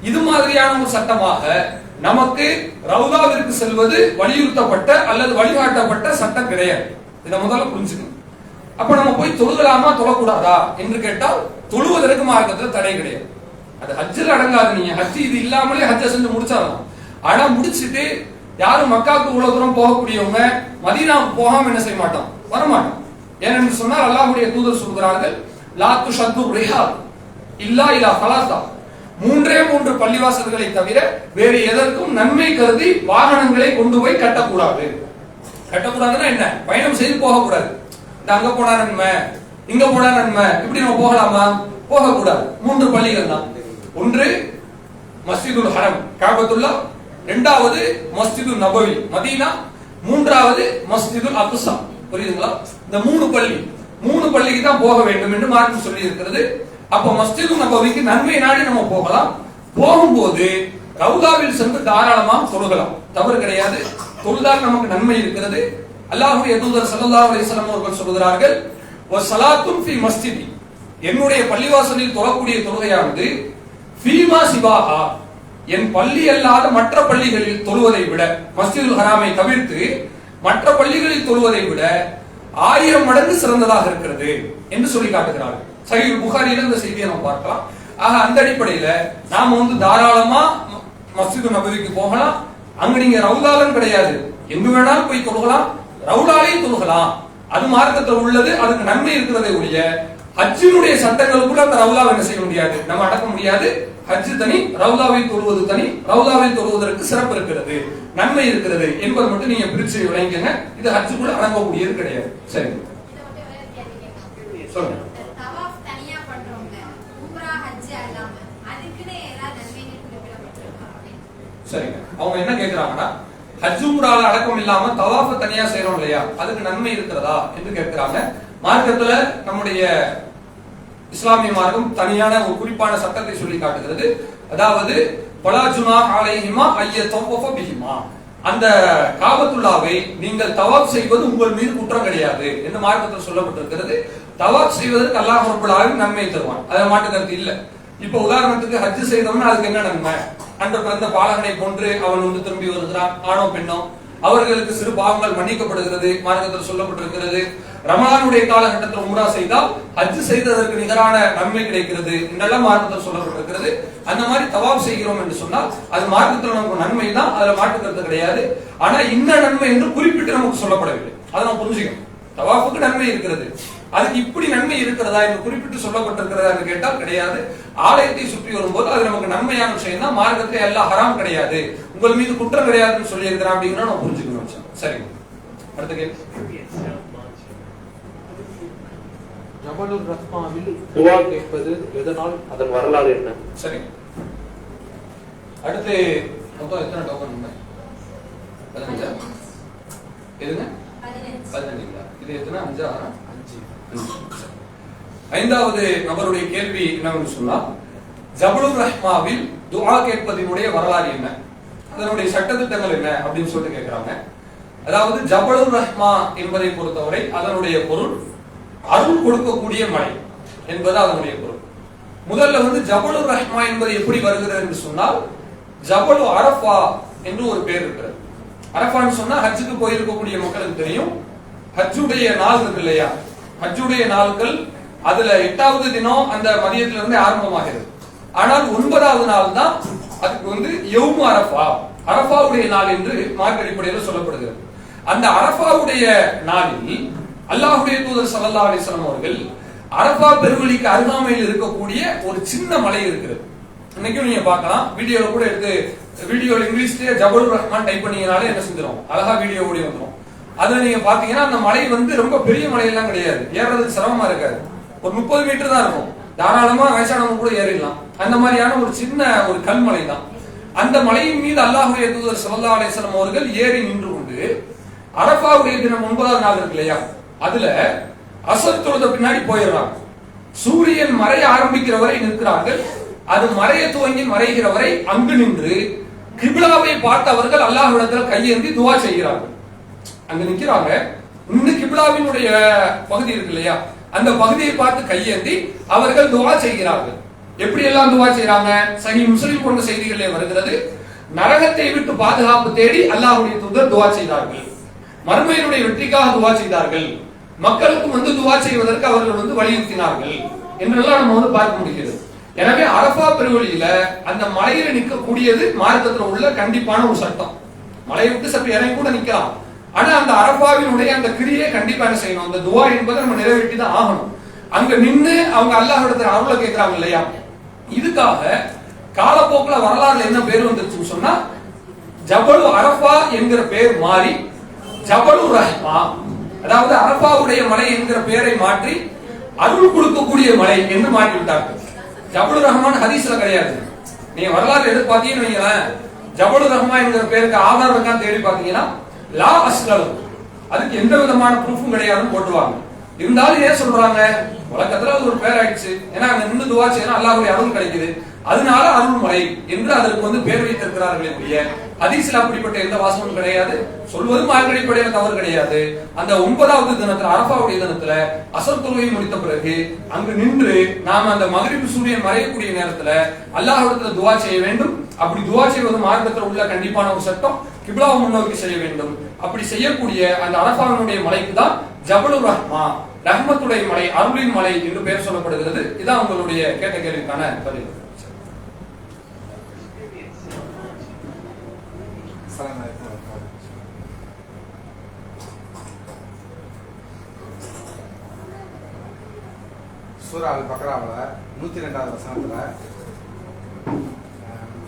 இது மாதிரியான ஒரு சட்டமாக நமக்கு ரவுதாவிற்கு செல்வது வலியுறுத்தப்பட்ட அல்லது வழிகாட்டப்பட்ட சட்டம் கிடையாது. இதை முதல்ல புரிஞ்சுக்கணும். அப்ப நம்ம போய் தொழுகலாமா தொழக்கூடாதா என்று கேட்டால் தொழுவதற்கு மார்க்கத்தில் தடை கிடையாது. அது ஹஜ்ஜில் அடங்காது. நீங்க ஹஜ் இது இல்லாமலே ஹஜ்ஜை செஞ்சு முடிச்சாதான். ஆனா முடிச்சுட்டு யாரும் மக்காவுக்கு இவ்வளவு தூரம் போகக்கூடியவங்க மதீனாவுக்கு போகாம என்ன செய்ய மாட்டோம், வரமாட்டோம். ஏனென்று சொன்னால் அல்லாஹ்வுடைய தூதர் சொல்கிறார்கள், லா துஷத்து ரிஹால் இல்லா இலா ஸலாத்தா, மூன்றே மூன்று பள்ளிவாசல்களை தவிர வேறு எதற்கும் நன்மை கருதி வாகனங்களை கொண்டு போய் கட்டக்கூடாது. கட்டக்கூடாதுன்னா என்ன? பயணம் செய்து போகக்கூடாது. அங்க போனா நன்மை, இங்க போனா நன்மை, இப்படி நம்ம போகலாமா? போகக்கூடாது. மூன்று பள்ளிகள் தான். ஒன்று மஸ்ஜிதுல் ஹரம் காபத்துல்லா, இரண்டாவது மஸ்ஜிது நபவி மதீனா, மூன்றாவது மஸ்ஜிதுல் அக்ஸா. புரியுதுங்களா? இந்த மூணு பள்ளிக்கு தான் போக வேண்டும் என்று மார்க்கம் சொல்லி இருக்கிறது. அப்ப மஸ்ஜிது நபவிக்கு நன்மை நாடி நம்ம போகலாம். போகும்போது ரவுதாவில் சென்று தாராளமா தொழுகலாம், தவறு கிடையாது. தொழுதால் நமக்கு நன்மை இருக்கிறது. அல்லாஹ்வுடைய தூதர் ஸல்லல்லாஹு அலைஹி வஸல்லம் அவர்கள் சொல்கிறார்கள், வஸலாத்தும் ஃபீ மஸ்ஜிதி, என்னுடைய பள்ளிவாசலில் தொழக்கூடிய தொழுகையானது ஃபீமா சிவாஹா, என் பள்ளி அல்லாத மற்ற பள்ளிகளில் தொழுவதை விட, மஸ்ஜிதுல் ஹராமை தவிர்த்து மற்ற பள்ளிகளில் தொழுவதை விட 1000 மடங்கு சிறந்ததாக இருக்கிறது என்று சொல்லி காட்டுகிறார்கள். சஹீஹ் புகாரியில இந்த செய்தியை நம்ம பார்க்கலாம். ஆக அந்த அடிப்படையில நாம தாராளமா மஸ்ஜிது நபவிக்கு போகலாம். அங்க நீங்க ரவுலாலும் கிடையாது, எங்கு வேணாலும் போய் தொழுகலாம், ரவுலாலையும் தொழுகலாம். அது மார்க்கத்தில் உள்ளது, அதுக்கு நன்மை இருக்கிறதை ஒழிய ஹஜ்ஜினுடைய சட்டங்களுக்குள்ள அந்த ரவுலாவை என்ன செய்ய முடியாது, நம்ம அடக்க முடியாது. ஹஜ் தனி, ரவுலாவை தொழுவது தனி. ரவுலாவை தொழுவதற்கு சிறப்பு இருக்கிறது, நன்மை இருக்கிறது என்பது மட்டும் நீங்க பிரிச்சு விளங்குங்க. இது ஹஜ்ஜுக்குள்ள அடங்கக்கூடியது கிடையாது. சரி, சொல்லுங்க. சரிங்க, அவங்க என்ன கேட்கிறாங்கன்னா, ஹஜ் உம்ரால அடக்கம் இல்லாம தவாஃப தனியா செய்யறோம் இல்லையா, அதுக்கு நன்மை இருக்கிறதா என்று கேட்கிறாங்க. மார்க்கத்துல நம்முடைய இஸ்லாமிய மார்க்கம் தனியான ஒரு குறிப்பான சட்டத்தை சொல்லி காட்டுகிறது. அதாவது பலா ஜுனாஹ் அலைஹிமா ஐய தவஃப பிஹிமா, அந்த காபத்துல்லாவை நீங்கள் தவாப் செய்வது உங்கள் மீது குற்றம் கிடையாது என்று மார்க்கத்தில் சொல்லப்பட்டிருக்கிறது. தவாப் செய்வதற்கு அல்லாஹ் ரப்பல் ஆலமீன் நன்மை தருவான், அதை மாற்று கருத்து இல்ல. இப்ப உதாரணத்துக்கு ஹஜ் செய்தவன் அதுக்கு என்ன நன்மை? அன்று பிறந்த பாலகனை போன்று அவன் திரும்பி வருகிறான், ஆணோ பெண்ணோ, அவர்களுக்கு சிறு பாவங்கள் மன்னிக்கப்படுகிறது, மார்க்கத்தில் சொல்லப்பட்டிருக்கிறது. ரமலானுடைய காலகட்டத்தில் உம்ரா செய்தால் ஹஜ் செய்ததற்கு நிகரான நன்மை கிடைக்கிறது என்றெல்லாம் மார்க்கத்தில் சொல்லப்பட்டிருக்கிறது. அந்த மாதிரி தவாப் செய்கிறோம் என்று சொன்னால் அது மார்க்கத்தில் நமக்கு நன்மை தான், அதுல மாற்றுக்கிறது கிடையாது. ஆனா இன்ன நன்மை என்று குறிப்பிட்டு நமக்கு சொல்லப்படவில்லை, அதை நம்ம புரிஞ்சுக்கணும். தவாஃபுக்கு நன்மை இருக்கிறது, அதுக்கு இப்படி நன்மை இருக்கிறதா என்று குறிப்பிட்டு சொல்லப்பட்டிருக்கிறதா என்று கேட்டால் கிடையாது. ஆலயத்தை சுற்றி வரும்போது அது நமக்கு நன்மையான விஷயம் தான். மார்க்கத்திலே எல்லாம் ஹராம் கிடையாது, உங்கள் மீது குற்றம் கிடையாதுன்னு சொல்லி இருக்கிறான் அப்படிங்கிற நம்ம புரிஞ்சுக்கணும். சரி, அடுத்த கேள்வி. ஜபலுர் ரஹ்மாவில் துஆ கேட்பது எதனால், அதன் வரலாறு என்ன? சரி, அடுத்து மொத்தம் எத்தனை டோக்கன் உண்டு? 15. எதுங்க? 15. இது எத்தனை? 5 6 5. ஐந்தாவது நபருடைய கேள்வி என்னவென்று சொன்னால், ஜபலுர் ரஹ்மாவில் துஆ கேட்பதினுடைய வரலாறு என்ன, அதனுடைய சட்டத்திட்டங்கள் என்ன அப்படின்னு சொல்லிட்டு கேட்கிறாங்க. அதாவது ஜபலுர் ரஹ்மா என்பதை பொறுத்தவரை அதனுடைய பொருள் அருள் கொடுக்கக்கூடிய மலை என்பது அதனுடைய பொருள். முதல்ல வந்து ஜபலுர் ரஹ்மா என்பது எப்படி வருகிறது என்று சொன்னால் ஜபலு அரஃபா என்று ஒரு பேர் இருக்கிறது. அரஃபான்னு சொன்னா ஹஜ்ஜுக்கு போயிருக்கக்கூடிய மக்களுக்கு தெரியும். ஹஜ்ஜுடைய நாள் இருக்கு இல்லையா, ஹஜ்ஜுடைய நாட்கள் அதுல 8வது தினம் அந்த மதியத்துல இருந்து ஆரம்பமாகிறது. ஆனால் 9வது நாள் தான் அதுக்கு வந்து யௌமு அரஃபா, அரஃபாவுடைய நாள் என்று மார்க்க அடிப்படையில் சொல்லப்படுகிறது. அந்த அரஃபாவுடைய நாளில் அல்லாஹ்வுடைய தூதர் ஸல்லல்லாஹு அலைஹி வஸல்லம் அவர்கள் அரஃபா பெருவெளிக்கு அருகாமையில் இருக்கக்கூடிய ஒரு சின்ன மலை இருக்கிறது. இன்னைக்கும் நீங்க பார்க்கலாம், வீடியோல கூட எடுத்து வீடியோல இங்கிலீஷ்லயே ஜபலுர் ரஹ்மான் டைப் பண்ணீங்கனாலே என்ன செஞ்சிடும், அழகா வீடியோ ஓடி வந்துடும். அதுல நீங்க பாத்தீங்கன்னா அந்த மலை வந்து ரொம்ப பெரிய மலையெல்லாம் கிடையாது, ஏறதுக்கு சிரமமா இருக்காது. ஒரு 30 மீட்டர் தான் இருக்கும். தாராளமா வயசானவங்க கூட ஏறிடலாம். அந்த மாதிரியான ஒரு சின்ன ஒரு கல்மலை தான். அந்த மலையின் மீது அல்லாஹ்வுடைய தூதர் ஸல்லல்லாஹு அலைஹி வஸல்லம் அவர்கள் ஏறி நின்று கொண்டு அரஃபாவுடைய தினம் 9வது நாள் இருக்கு இல்லையா, அதுல அசர் தொழுத பின்னாடி போயிடுறாங்க. சூரியன் மறைய ஆரம்பிக்கிற வரை நிற்கிறார்கள். அது மறைய துவங்கி மறைகிற வரை அங்கு நின்று கிப்லாவை பார்த்தவர்கள் அல்லாஹ்விடத்தில் கையேந்தி துவா செய்கிறார்கள். அங்க நிக்கிறாங்க, இன்னும் கிப்லாவினுடைய பகுதி இருக்கு இல்லையா, அந்த பகுதியை பார்த்து கையேந்தி அவர்கள் துவா செய்கிறார்கள். எப்படி எல்லாம் துவா செய்றாங்க? சஹீஹ் முஸ்லிம் போன்ற செய்திகளிலே வருகிறது, நரகத்தை விட்டு பாதுகாப்பு தேடி அல்லாஹ்வுடைய தூதர் துவா செய்தார்கள், மர்மையினுடைய வெற்றிக்காக துவா செய்தார்கள், மக்களுக்கு வந்து துவா செய்வதற்கு அவர்கள் வந்து வலியுறுத்தினார்கள் என்றெல்லாம் நம்ம வந்து பார்க்க முடிகிறது. எனவே அரஃபா பெருவெளியில அந்த மலையில நிற்கக்கூடியது மார்க்கத்துல உள்ள கண்டிப்பான ஒரு சட்டம். மலையை விட்டு சற்று இறங்கி கூட நிக்கலாம், ஆனா அந்த அரஃபாவினுடைய அந்த கிரியை கண்டிப்பா என்ன செய்யணும், அந்த துவா என்பதை நம்ம நிறைவேற்றி தான் ஆகணும். அங்க நின்று அவங்க அல்லாஹ்விடத்துல அருளை கேட்கிறாங்க இல்லையா, இதுக்காக காலப்போக்குல வரலாறுல என்ன பேர் வந்துருச்சுன்னு சொன்னா ஜபலு அரஃபா என்கிற பேர் மாறி ஜபலுர் ரஹ்மா, அதாவது அரஃபாவுடைய மலை என்கிற பெயரை மாற்றி அருள் கொடுக்கக்கூடிய மலை என்று மாற்றி விட்டார்கள். ஜபலுர் ரஹ்மான் ஹதீஸ்ல கிடையாது. நீங்க வரலாறு எடுத்து பாத்தீங்கன்னு வைங்களேன், ஜபலுர் ரஹ்மா என்கிற பேருக்கு ஆதாரம் இருக்கான்னு தேடி பாத்தீங்கன்னா லா அஸ்லல், அதுக்கு எந்த விதமான ப்ரூஃபும் கிடையாதுன்னு போட்டுவாங்க. இருந்தாலும் ஏன் சொல்றாங்க, உலகத்துல அது ஒரு பேர் ஆயிடுச்சு, ஏன்னா அங்க நின்று துவா செய்யணும் அல்லாஹ்வுடைய அருள் கிடைக்குது, அதனால அருள்மலை என்று அதற்கு வந்து பேர் வைத்திருக்கிறார்களே ஒழிய ஹதீஸ்ல அப்படிப்பட்ட எந்த வாசமும் கிடையாது. சொல்வதும் மார்க்க அடிப்படையில் தவறு கிடையாது. அந்த 9வது தினத்துல அரஃபாவுடைய தினத்துல அசர் தொழுகை முடித்த பிறகு அங்கு நின்று நாம அந்த மக்ரிப் சூரியன் மறையக்கூடிய நேரத்துல அல்லாஹ்விடத்துல துவா செய்ய வேண்டும். அப்படி துவா செய்வது மார்க்கத்தில் உள்ள கண்டிப்பான ஒரு சட்டம். கிப்லாவை முன்னோக்கி செய்ய வேண்டும். அப்படி செய்யக்கூடிய அந்த அரஃபாவினுடைய மலைக்கு தான் ஜபலுர் ரஹ்மா, ரஹ்மத்துடைய மலை, அருளின் மலை என்று பெயர் சொல்லப்படுகிறது. இதான் உங்களுடைய கேட்ட கேள்விக்கான பதில். சூரா அல் பக்ராவில் 102வது வசனத்துல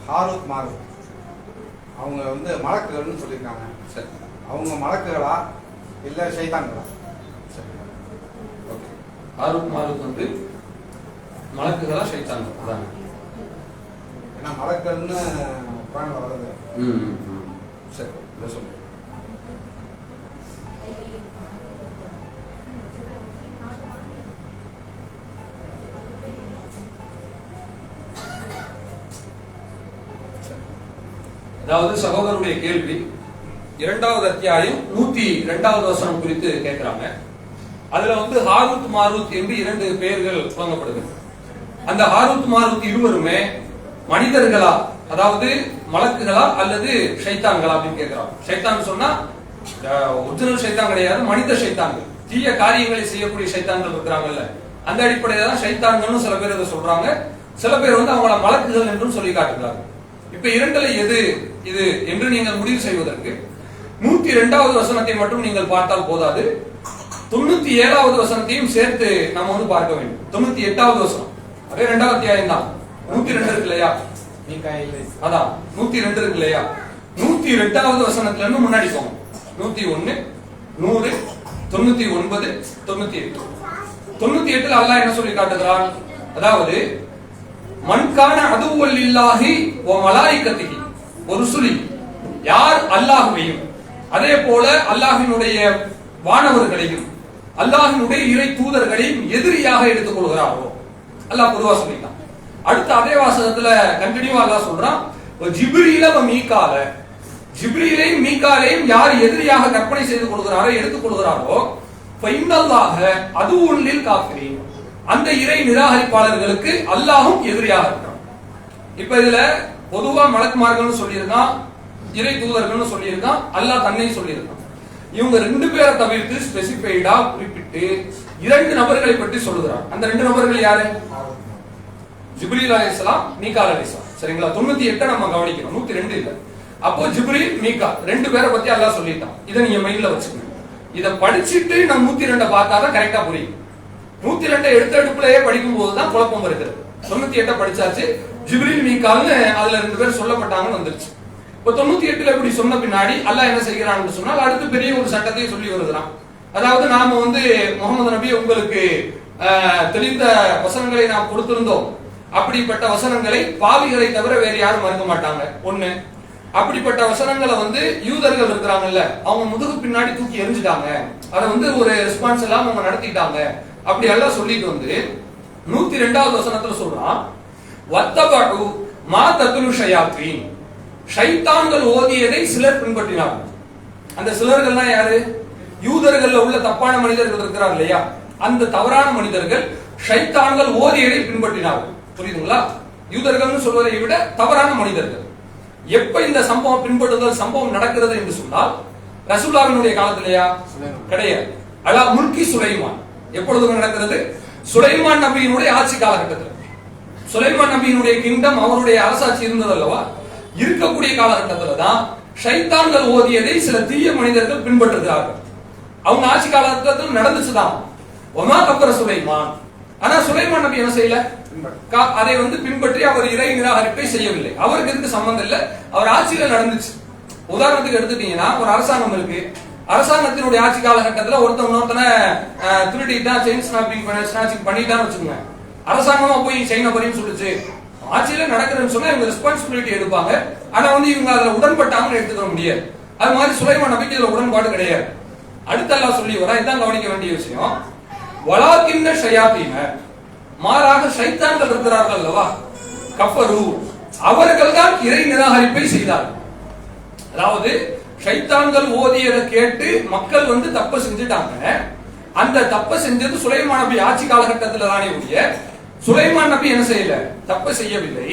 ஹாரூத் மாரூத் அவங்க வந்து மலக்குகள்னு சொல்லியிருக்காங்க. சரி, அவங்க மலக்குகளா இல்ல ஷைத்தான்களா? ஹாரூத் மாரூத் வந்து மலக்குகளா ஷைத்தான்களா? அதான். ஏன்னா மலக்குகள்னு குர்ஆன்ல வருது. சரி, இதை சொல்லு. அதாவது சகோதரருடைய கேள்வி 2வது அத்தியாயம் 102வது வசனம் குறித்து கேட்கிறாங்க. அதுல வந்து ஹாரூத் மாரூத் என்று 2 பெயர்கள் வழங்கப்படுகிறது. அந்த ஹாரூத் மாரூத் இருவருமே மனிதர்களா, அதாவது மலக்குகளா அல்லது ஷைத்தான்களா அப்படின்னு கேட்கிறாங்க. ஷைத்தான் சொன்னா ஒரிஜினல் ஷைத்தான் கிடையாது, மனித ஷைத்தான்கள், தீய காரியங்களை செய்யக்கூடிய ஷைத்தான்கள் இருக்கிறாங்கல்ல, அந்த அடிப்படையில தான் ஷைத்தான்கள்னு சில பேர் இதை சொல்றாங்க. சில பேர் வந்து அவங்கள மலக்குகள் என்றும் சொல்லி காட்டுகிறாங்க. இப்ப 2ல எது இது என்று நீங்கள் முடிவு செய்வதற்கு 102வது வசனத்தை மட்டும் நீங்கள் பார்த்தால் போதாது, 97வது வசனத்தையும் சேர்த்து நம்ம வந்து பார்க்க வேண்டும். 98வது வசனம் அதே 2வது அத்தியாயம் தான். 102 இருக்கு இல்லையா, அதான் 102 இருக்கு இல்லையா, 102வது வசனத்துல இருந்து முன்னாடி போங்க. 101, 100, 99, 98. 98ல அல்லாஹ் என்ன சொல்லி காட்டுகிறான், அதாவது மன்கான அதுவல் இல்லாஹி வ மலாயிகத்திஹி வ ருசுலி, யார் அல்லாஹ்வையும் அதே போல அல்லாஹ்வினுடைய வானவர்களையும் அல்லாஹ்வினுடைய இறை தூதர்களையும் எதிரியாக எடுத்துக் கொள்கிறாரோ, அல்லாஹ் பொதுவா சொல்லிட்டான். அடுத்த அதே வாசகத்துல கண்டினியூவா அல்லாஹ் சொல்றான், ஜிப்ரீல வ மீகால, ஜிப்ரீலையும் மீகாலையும் யார் எதிரியாக கற்பனை செய்து கொள்கிறாரோ எடுத்துக் கொள்கிறாரோ, ஃபைனல்லாஹ அதுவுல் லில் காஃபிரீன், அந்த இறை நிராகரிப்பாளர்களுக்கு அல்லாஹும் எதிரியாக இருக்கிறான். இப்ப இதுல பொதுவா மலக்குமார்கள்னு சொல்லியிருக்கான், இறை தூதர்கள்னு சொல்லியிருக்கான், அல்லாஹ் தன்னை சொல்லியிருக்கான். இவங்க 2 பேரை தவிர்த்து ஸ்பெசிஃபைடா குறிப்பிட்டு 2 நபர்களை பற்றி சொல்லுகிறார். அந்த 2 நபர்கள் யாரு? ஜிப்ரீல் அலைஹிஸ்ஸலாம், மீகால் அலைஹிஸ்ஸலாம். சரிங்களா? 98 நம்ம கவனிக்கணும், 102 இல்ல. அப்போ ஜிப்ரீல், மீகால் 2 பேரை பத்தி அல்லாஹ் சொல்லிட்டான். இதை நீங்க மைண்ட்ல வச்சுக்கணும். இதை படிச்சுட்டு நம்ம 102 பார்த்தாதான் கரெக்டா புரியும். 102 எடுத்த எடுப்புலயே படிக்கும் போதுதான் குழப்பம் இருக்கிறது. 98 படிச்சாச்சு, ஜிப்ரீல் மீகால்னு அதுல 2 பேர் சொல்லப்பட்டாங்கன்னு வந்துருச்சு. இப்ப 98 இப்படி சொன்ன பின்னாடி அல்லாஹ் என்ன செய்கிறான்னு சொன்னால் அடுத்து பெரிய ஒரு சட்டத்தை சொல்லி வருகிறான். அதாவது நாம முகமது நபி உங்களுக்கு தெளிந்த வசனங்களை நாம் கொடுத்திருந்தோம். அப்படிப்பட்ட வசனங்களை பாவிகளை தவிர வேற யாரும் மறுக்க மாட்டாங்க. ஒண்ணு, அப்படிப்பட்ட வசனங்களை யூதர்கள் இருக்கிறாங்கல்ல, அவங்க முதுகு பின்னாடி தூக்கி எரிஞ்சுட்டாங்க. அதை ஒரு ரெஸ்பான்ஸ் எல்லாம் அவங்க நடத்திட்டாங்க. அப்படி எல்லாம் சொல்லிட்டு 102வது வசனத்துல சொல்றான், வத்தபு மா தத்லு ஷயாத்தீன், ஷைத்தான்கள் ஓதியதை சிலர் பின்பற்றினார்கள். அந்த சிலர்கள்லாம் யாரு? யூதர்கள்ல உள்ள தப்பான மனிதர்கள் இருக்கிறார் இல்லையா, அந்த தவறான மனிதர்கள் ஷைத்தான்கள் ஓதியதை பின்பற்றினார்கள். புரியுதுங்களா? யூதர்கள்னு சொல்வதை விட தவறான மனிதர்கள். எப்ப இந்த சம்பவம் சம்பவம் நடக்கிறது என்று சொன்னால் ரசூலுல்லாஹ்வினுடைய காலத்திலேயா? கிடையாது. அலா முல்கி சுலைமான். எப்பொழுது நடக்கிறது? சுலைமான் நபியினுடைய ஆட்சி காலகட்டத்தில். சுலைமான் நபியினுடைய கிங்டம், அவருடைய அரசாட்சி இருந்தது அல்லவா, இருக்கக்கூடிய காலகட்டத்தில் தான் ஷைத்தான்கள் ஓதியதை சில தீய மனிதர்கள் பின்பற்றுகிறார்கள். அவங்க ஆட்சி காலகட்டத்தில் நடந்துச்சுதான். ஒமா கப்பர சுலைமான். ஆனா சுலைமான் நபி என்ன செய்யல? அதை பின்பற்றி அவர் இறை நிராகரிப்பை செய்யவில்லை. அவருக்கு இதுக்கு சம்பந்தம் இல்ல, அவர் ஆட்சியில நடந்துச்சு. உதாரணத்துக்கு எடுத்துட்டீங்கன்னா ஒரு அரசாங்கம் இருக்கு. அரசாங்கத்தினுடைய ஆட்சி காலகட்டத்தில் ஒருத்தனை திருடிட்டா, செயின் ஸ்னாச்சிங் பண்ணிட்டான்னு வச்சுக்கோங்க. அரசாங்கமா போய் செயினை பறின்னு சொல்லிச்சு, ஆட்சியில நடக்கிறதுன்னு சொன்னா இவங்க ரெஸ்பான்சிபிலிட்டி எடுப்பாங்க. ஆனா இவங்க அதுல உடன்பட்டாங்கன்னு எடுத்துக்க முடியாது. அது மாதிரி சுலைமான் நபிக்கு இதுல உடன்பாடு கிடையாது. அடுத்து அல்லாஹ் சொல்லி வரா, இதான் கவனிக்க வேண்டிய விஷயம். வலாக்கின்ன ஷயாத்தீன, மாறாக ஷைத்தான்கள் இருக்கிறார்கள் அல்லவா, கஃபரு, அவர்கள் தான் இறை நிராகரிப்பை செய்தார்கள். அதாவது ஷைத்தான்கள் ஓதியதை கேட்டு மக்கள் தப்பு செஞ்சுட்டாங்க. அந்த தப்பை செஞ்சது சுலைமான் நபி ஆட்சி காலகட்டத்தில் தானே ஒழிய சுலைமான் நபி என்ன செய்யல? தப்பு செய்யவில்லை.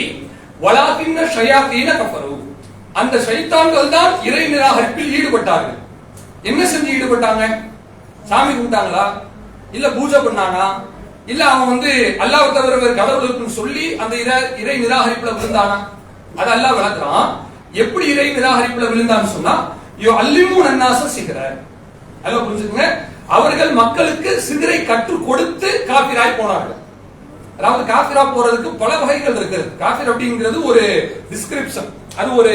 வலாக்கின்ன ஷயாத்தீன கஃபரு, அந்த ஷைத்தான்கள் தான் இறை நிராகரிப்பில் ஈடுபட்டார்கள். என்ன செஞ்சு ஈடுபட்டாங்க? சாமி கும்பிட்டாங்களா? இல்ல பூஜை பண்ணானா? இல்ல அவன் அல்லாஹ் தவிர வேறு கடவுள் இருக்குன்னு சொல்லி அந்த இறை நிராகரிப்புல விழுந்தானா? அது அல்லாஹ் விளக்குறான். எப்படி இறை நிராகரிப்புல விழுந்தான்னு சொன்னா, அல்லிமூன் அன்னாஸ சிகர, அல்லாஹ் புரிஞ்சுக்கங்க, அவர்கள் மக்களுக்கு சிகரை கற்றுக் கொடுத்து காபிராய் போனார்கள். அதாவது காபிரா போறதுக்கு பல வகைகள் இருக்குது. காபிர் அப்படிங்கிறது ஒரு டிஸ்கிரிப்ஷன், அது ஒரு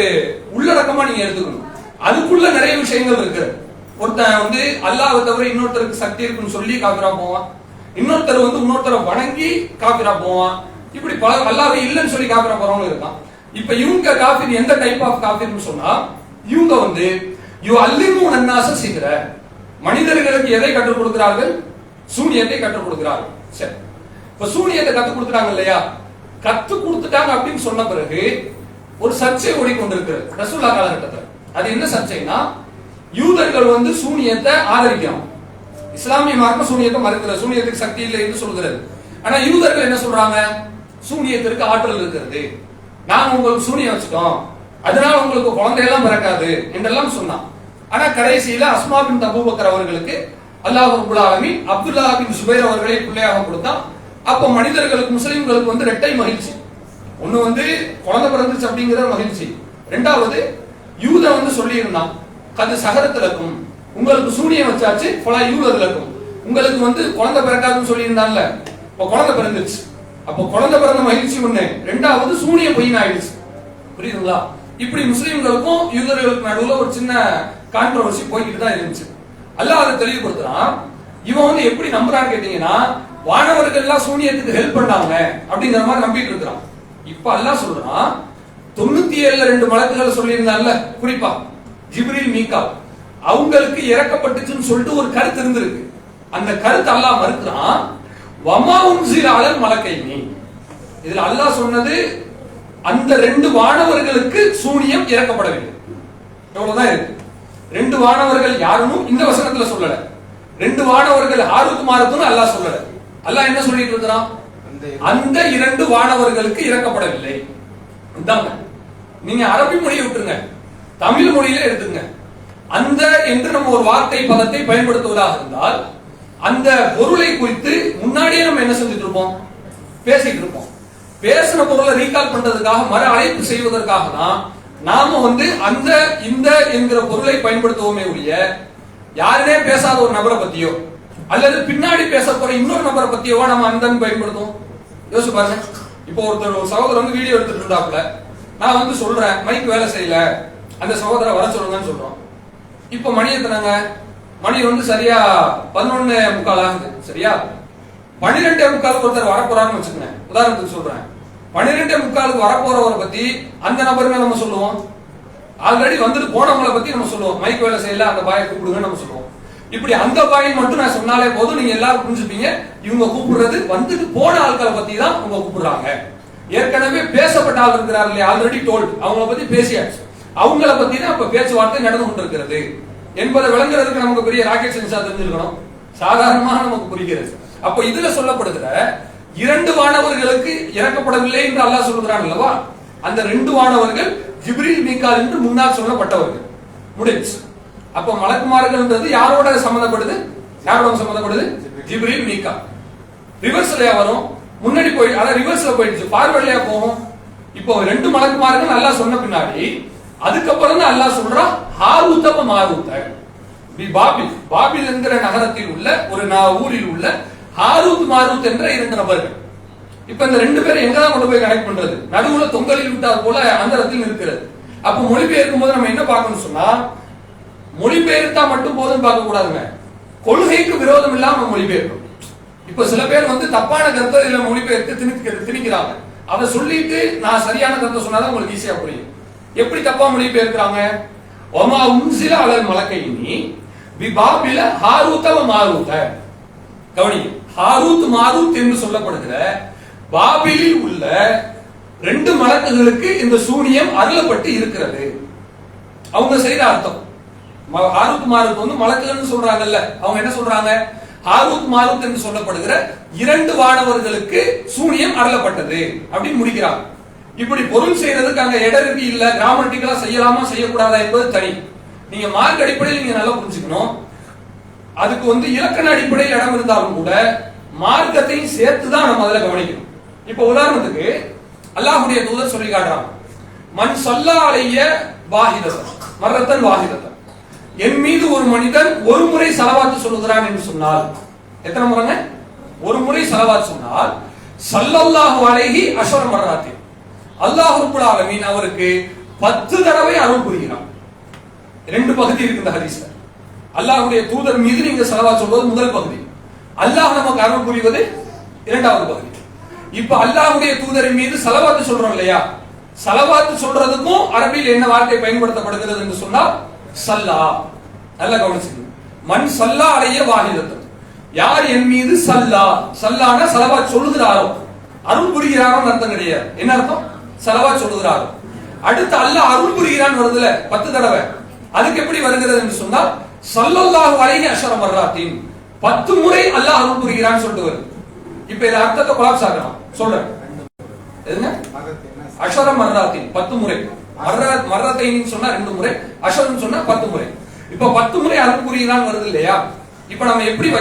உள்ளடக்கமா நீங்க எடுத்துக்கணும். அதுக்குள்ள நிறைய விஷயங்கள் இருக்கு. ஒருத்தன் அல்லாஹ்வை தவிர இன்னொருத்தருக்கு சக்தி இருக்குன்னு சொல்லி காபிரா போவான். இன்னொருத்தர் இன்னொருத்தரை வணங்கி காபிரா போவான். இப்படி பல அல்லாஹ்வை இல்லைன்னு சொல்லி காபிரா போறவங்க இருக்கான். இப்ப இவங்க காபிர் எந்த டைப் ஆஃப் காபிர்னு சொன்னா, இவங்க அல்லிமூன் அன்னாஸ சிகர, மனிதர்களுக்கு எதை கற்றுக் கொடுக்கிறார்கள்? சூனியத்தை கற்றுக் கொடுக்கிறார்கள். சரி, இப்ப சூனியத்தை கற்றுக் கொடுக்குறாங்க இல்லையா, கற்றுக் கொடுத்துட்டாங்க அப்படின்னு சொன்ன பிறகு ஒரு சர்ச்சை ஓடிக்கொண்டிருக்கிறது ரசூலுல்லாஹ் காலகட்டத்தில். அது என்ன சர்ச்சைனா, யூதர்கள் சூனியத்தை ஆதரிக்கிறான். இஸ்லாமிய மார்க்கம் சூனியத்தை மறுக்கிறது, சூனியத்துக்கு சக்தி இல்லை என்று சொல்கிறது. ஆனா யூதர்கள் என்ன சொல்றாங்க? சூனியத்திற்கு ஆற்றல் இருக்கிறது, நாங்க உங்களுக்கு சூனியம் வச்சுட்டோம், அதனால உங்களுக்கு குழந்தையெல்லாம் பிறக்காது என்றெல்லாம் சொன்னான். ஆனா கடைசியில அஸ்மா பின் அபூபக்கர் அவர்களுக்கு அல்லாஹ் ரப்பல் ஆலமீன் அப்துல்லா பின் சுபைர் அவர்களை பிள்ளையாக கொடுத்தான். அப்ப மனிதர்களுக்கு, முஸ்லிம்களுக்கு இரட்டை மகிழ்ச்சி. ஒண்ணு குழந்தை பிறந்துச்சு அப்படிங்கிற மகிழ்ச்சி. ரெண்டாவது யூத சொல்லி இருந்தான், கது சகரத்திலக்கும், உங்களுக்கு சூனியம் வச்சாச்சு, பல யூதர்களுக்கும் உங்களுக்கு குழந்தை பிறக்காதுன்னு சொல்லி இருந்தான்ல, இப்ப குழந்தை பிறந்துச்சு. அப்போ குழந்தை பிறந்த மகிழ்ச்சி ஒண்ணு, ரெண்டாவது சூனிய பொய்ன்னு ஆயிடுச்சு. புரியுதுங்களா? இப்படி முஸ்லிம்களுக்கும் யூதர்களுக்கும் நடுவுல ஒரு சின்ன கான்ட்ரோவர்சி போய்கிட்டு தான் இருந்துச்சு. அல்லாஹ் அதை தெளிவுபடுத்துறான். இவன் எப்படி நம்புறான்னு கேட்டீங்கன்னா, வானவர்கள் எல்லாம் சூனியத்துக்கு ஹெல்ப் பண்ணாங்க அப்படிங்கிற மாதிரி நம்பிட்டு இருக்கிறான். இப்ப அல்லாஹ் சொல்றான், 97 2 மலக்குகள் சொல்லியிருந்தான்ல, குறிப்பா ஜிப்ரீல், மீகால், அவங்களுக்கு இறக்கப்பட்டுச்சுன்னு சொல்லிட்டு ஒரு கருத்து இருந்திருக்கு. அந்த கருத்து அல்லாஹ் மறுக்கிறான். வமா உன்சில அலல் மலக்கைனி, இதுல அல்லாஹ் சொன்னது அந்த 2 வானவர்களுக்கு சூனியம் இறக்கப்படவில்லை. எவ்வளவுதான் இருக்கு. 2 வானவர்கள் யாரும் இந்த வசனத்துல சொல்லல. 2 வானவர்கள் ஹாரூத் மாரூத்னு அல்லாஹ் சொல்லல. அல்லாஹ் என்ன சொல்லிட்டு இருக்கிறான்? அந்த 2 வானவர்களுக்கு இறக்கப்படவில்லை. இதாங்க. நீங்க அரபி மொழியை விட்டுருங்க, தமிழ் மொழியில எடுத்துங்க. அந்த என்று நம்ம ஒரு வார்த்தை பதத்தை பயன்படுத்துவதாக இருந்தால் அந்த பொருளை குறித்து முன்னாடியே நம்ம என்ன செஞ்சுட்டு இருப்போம்? பேசிட்டு இருப்போம். பேசின பொருளை ரீகால் பண்றதுக்காக மறு அழைப்பு செய்வதற்காக தான் நாம அந்த இந்த என்கிற பொருளை பயன்படுத்துவோமே ஒழிய யாருனே பேசாத ஒரு நபரை பத்தியோ அல்லது பின்னாடி பேச போற இன்னொரு நபரை பத்தியோ நம்ம அந்த பயன்படுத்துவோம். யோசிச்சு பாருங்க. இப்போ ஒரு சகோதரர் வீடியோ எடுத்துட்டு இருந்தாப்புல, நான் சொல்றேன் மைக் வேலை செய்யல, அந்த சகோதரரை வர சொல்லுங்கன்னு சொல்றோம். இப்ப மணி எத்தனாங்க? மணி சரியா 11:45 ஆகுது. சரியா 12:45 ஒருத்தர் வரப்போறான்னு வச்சுக்கோங்க. உதாரணத்துக்கு சொல்றேன், 12:45 வரப்போறவரை பத்தி அந்த நபருமே நம்ம சொல்லுவோம். ஆல்ரெடி வந்துட்டு போனவங்களை பத்தி நம்ம சொல்லுவோம், மைக் வேலை செய்யல அந்த பாயை கூப்பிடுங்கன்னு நம்ம சொல்லுவோம். இப்படி அந்த பாயை மட்டும் நான் சொன்னாலே போதும், நீங்க எல்லாரும் புரிஞ்சுப்பீங்க. இவங்க கூப்பிடுறது வந்துட்டு போன ஆட்களை பத்தி தான் அவங்க கூப்பிடுறாங்க. ஏற்கனவே பேசப்பட்ட ஆள் இருக்கிறார் இல்லையா, ஆல்ரெடி டோல்ட், அவங்கள பத்தி பேசியாச்சு. அவங்கள பத்தி தான் இப்ப பேச்சுவார்த்தை நடந்து கொண்டிருக்கிறது என்பதை விளங்குறதுக்கு நமக்கு பெரிய ராக்கெட் சென்ஸா தெரிஞ்சிருக்கணும். சாதாரணமாக நமக்கு புரிகிறது. அப்ப இதுல சொல்லப்படுகிற 2 வானவர்களுக்கு இறக்கப்படவில்லை என்று அல்லாஹ் சொல்கிறான் அல்லவா, அந்த 2 வானவர்கள் ஜிப்ரீல் மீகால் என்று முன்னால் சொல்லப்பட்டவர்கள். முடிச்சு. அப்ப மலக்குமார்கள்ன்றது யாரோட சம்பந்தப்படுது? யாரோட சம்பந்தப்படுது? ஜிப்ரீல் மீகால். ரிவர்ஸ்லயா வரும், முன்னாடி போய் அத ரிவர்ஸ்ல போயிடுச்சு, ஃபார்வர்ட்லயா போகும். இப்போ 2 மலக்குமார்கள் அல்லாஹ் சொன்ன பின்னாடி அதுக்கப்புறம் தான் அல்லாஹ் சொல்றான் ஹாரூத் மாரூத். பாபில் என்கிற நகரத்தில் உள்ள ஒரு ஊரில் உள்ள ஹாரூத் மாரூத் என்ற 2 நபர்கள். இப்ப இந்த 2 பேரும் எங்கதான் கொண்டு போய் கனெக்ட் பண்றது? நடுவுல தொங்கலில் விட்டால் போல அந்தரத்தில் இருக்கிறது. அப்ப மொழிபெயர்க்கும் போது நம்ம என்ன பார்க்கணும் சொன்னா, மொழிபெயர்த்தா மட்டும் போதும் பார்க்க கூடாதுங்க, கொள்கைக்கு விரோதம் இல்லாம மொழிபெயர்க்கும். இப்ப சில பேர் தப்பான கருத்தை இதுல மொழிபெயர்த்து திணிக்கிறாங்க. அதை சொல்லிட்டு நான் சரியான கருத்தை சொன்னாதான் உங்களுக்கு ஈஸியா புரியும். எப்படி தப்பா மொழிபெயர்க்கிறாங்க? ஒமா உன்சில அலல் மலக்கைனி பிபாபில ஹாரூத் வ மாரூத். கவனி, ஹாரூத் மாரூத் என்று சொல்லப்படுகிற பாபிலில் உள்ள 2 மலக்குகளுக்கு இந்த சூனியம் அருளப்பட்டு இருக்கிறது. அவங்க செய்த அர்த்தம். ஹாரூத் மாரூத் மலக்குகள்னு சொல்றாங்கல்ல, அவங்க என்ன சொல்றாங்க? ஹாரூத் மாரூத் என்று சொல்லப்படுகிற 2 வானவர்களுக்கு சூனியம் அருளப்பட்டது அப்படின்னு முடிக்கிறாங்க. இப்படி பொருள் செய்யறதுக்கு அங்க இடருக்கு இல்ல, கிராமட்டிக்கலா செய்யலாமா செய்யக்கூடாதா என்பது தனி. நீங்க மார்க் அடிப்படையில் நீங்க நல்லா புரிஞ்சுக்கணும். அதுக்கு இலக்கண அடிப்படையில் இடம் இருந்தாலும் கூட மார்க்கத்தையும் சேர்த்துதான் நம்ம அதுல கவனிக்கணும். இப்ப உதாரணத்துக்கு அல்லாஹ்வுடைய தூதர் சொல்லி காட்டுறாங்க, மன் ஸல்லா அலைய வாஹிதத்தன் மர்ரத்தன் வாஹிதத்தன், என் மீது ஒரு மனிதன் ஒரு முறை ஸலவாத் சொல்லுகிறான் என்று சொன்னால், எத்தனை முறைங்க? ஒரு முறை ஸலவாத் சொன்னால் ஸல்லல்லாஹு அலைஹி அஷர மர்ராத்தி, அல்லாஹ் ரப்பல் ஆலமீன் அவருக்கு 10 தடவை அருள் புரிகிறான். 2 பகுதி இருக்கு இந்த ஹதீஸ்ல. அல்லாஹ்வுடைய தூதர் மீது நீங்க ஸலவாத் சொல்வது முதல் பகுதி, அல்லாஹ் நமக்கு அருள் புரிவது 2வது பகுதி. இப்ப அல்லாஹ்வுடைய தூதரின் மீது ஸலவாத் சொல்றோம் இல்லையா, ஸலவாத் சொல்றதுக்கும் அரபியில் என்ன வார்த்தை பயன்படுத்தப்படுகிறது என்று சொன்னால் ஸல்லா. நல்லா கவனிச்சுங்க. மன் ஸல்லா அலைய வாஹிதத்தன், யார் என் மீது ஸல்லா, ஸல்லானா ஸலவாத் சொல்லுகிறாரோ, அருள் புரிகிறாரோ அர்த்தம் கிடையாது. என்ன அர்த்தம்? ஸலவாத் சொல்லுகிறாரோ. அடுத்து அல்லாஹ் அருள் புரிகிறான் வருதுல 10 தடவை, அதுக்கு எப்படி வருகிறது என்று சொன்னால் ஸல்லல்லாஹு அலைஹி அஷர மர்ராத்தின், 10 முறை அல்லாஹ் அருள் புரிகிறான்னு சொல்லிட்டு வருது. இப்ப இந்த அர்த்தத்தை கொலாப்ஸ் ஆகணும் சொல்றேன். எதுங்க? அஷர மர்ராத்தின் 10 முறை. மர்ரத்தைன்னு சொன்னா 2 முறை, அஷர்னு சொன்னா 10 முறை. இப்ப 10 முறை அருள் புரிகிறான் வருது இல்லையா, இப்ப நம்ம எப்படி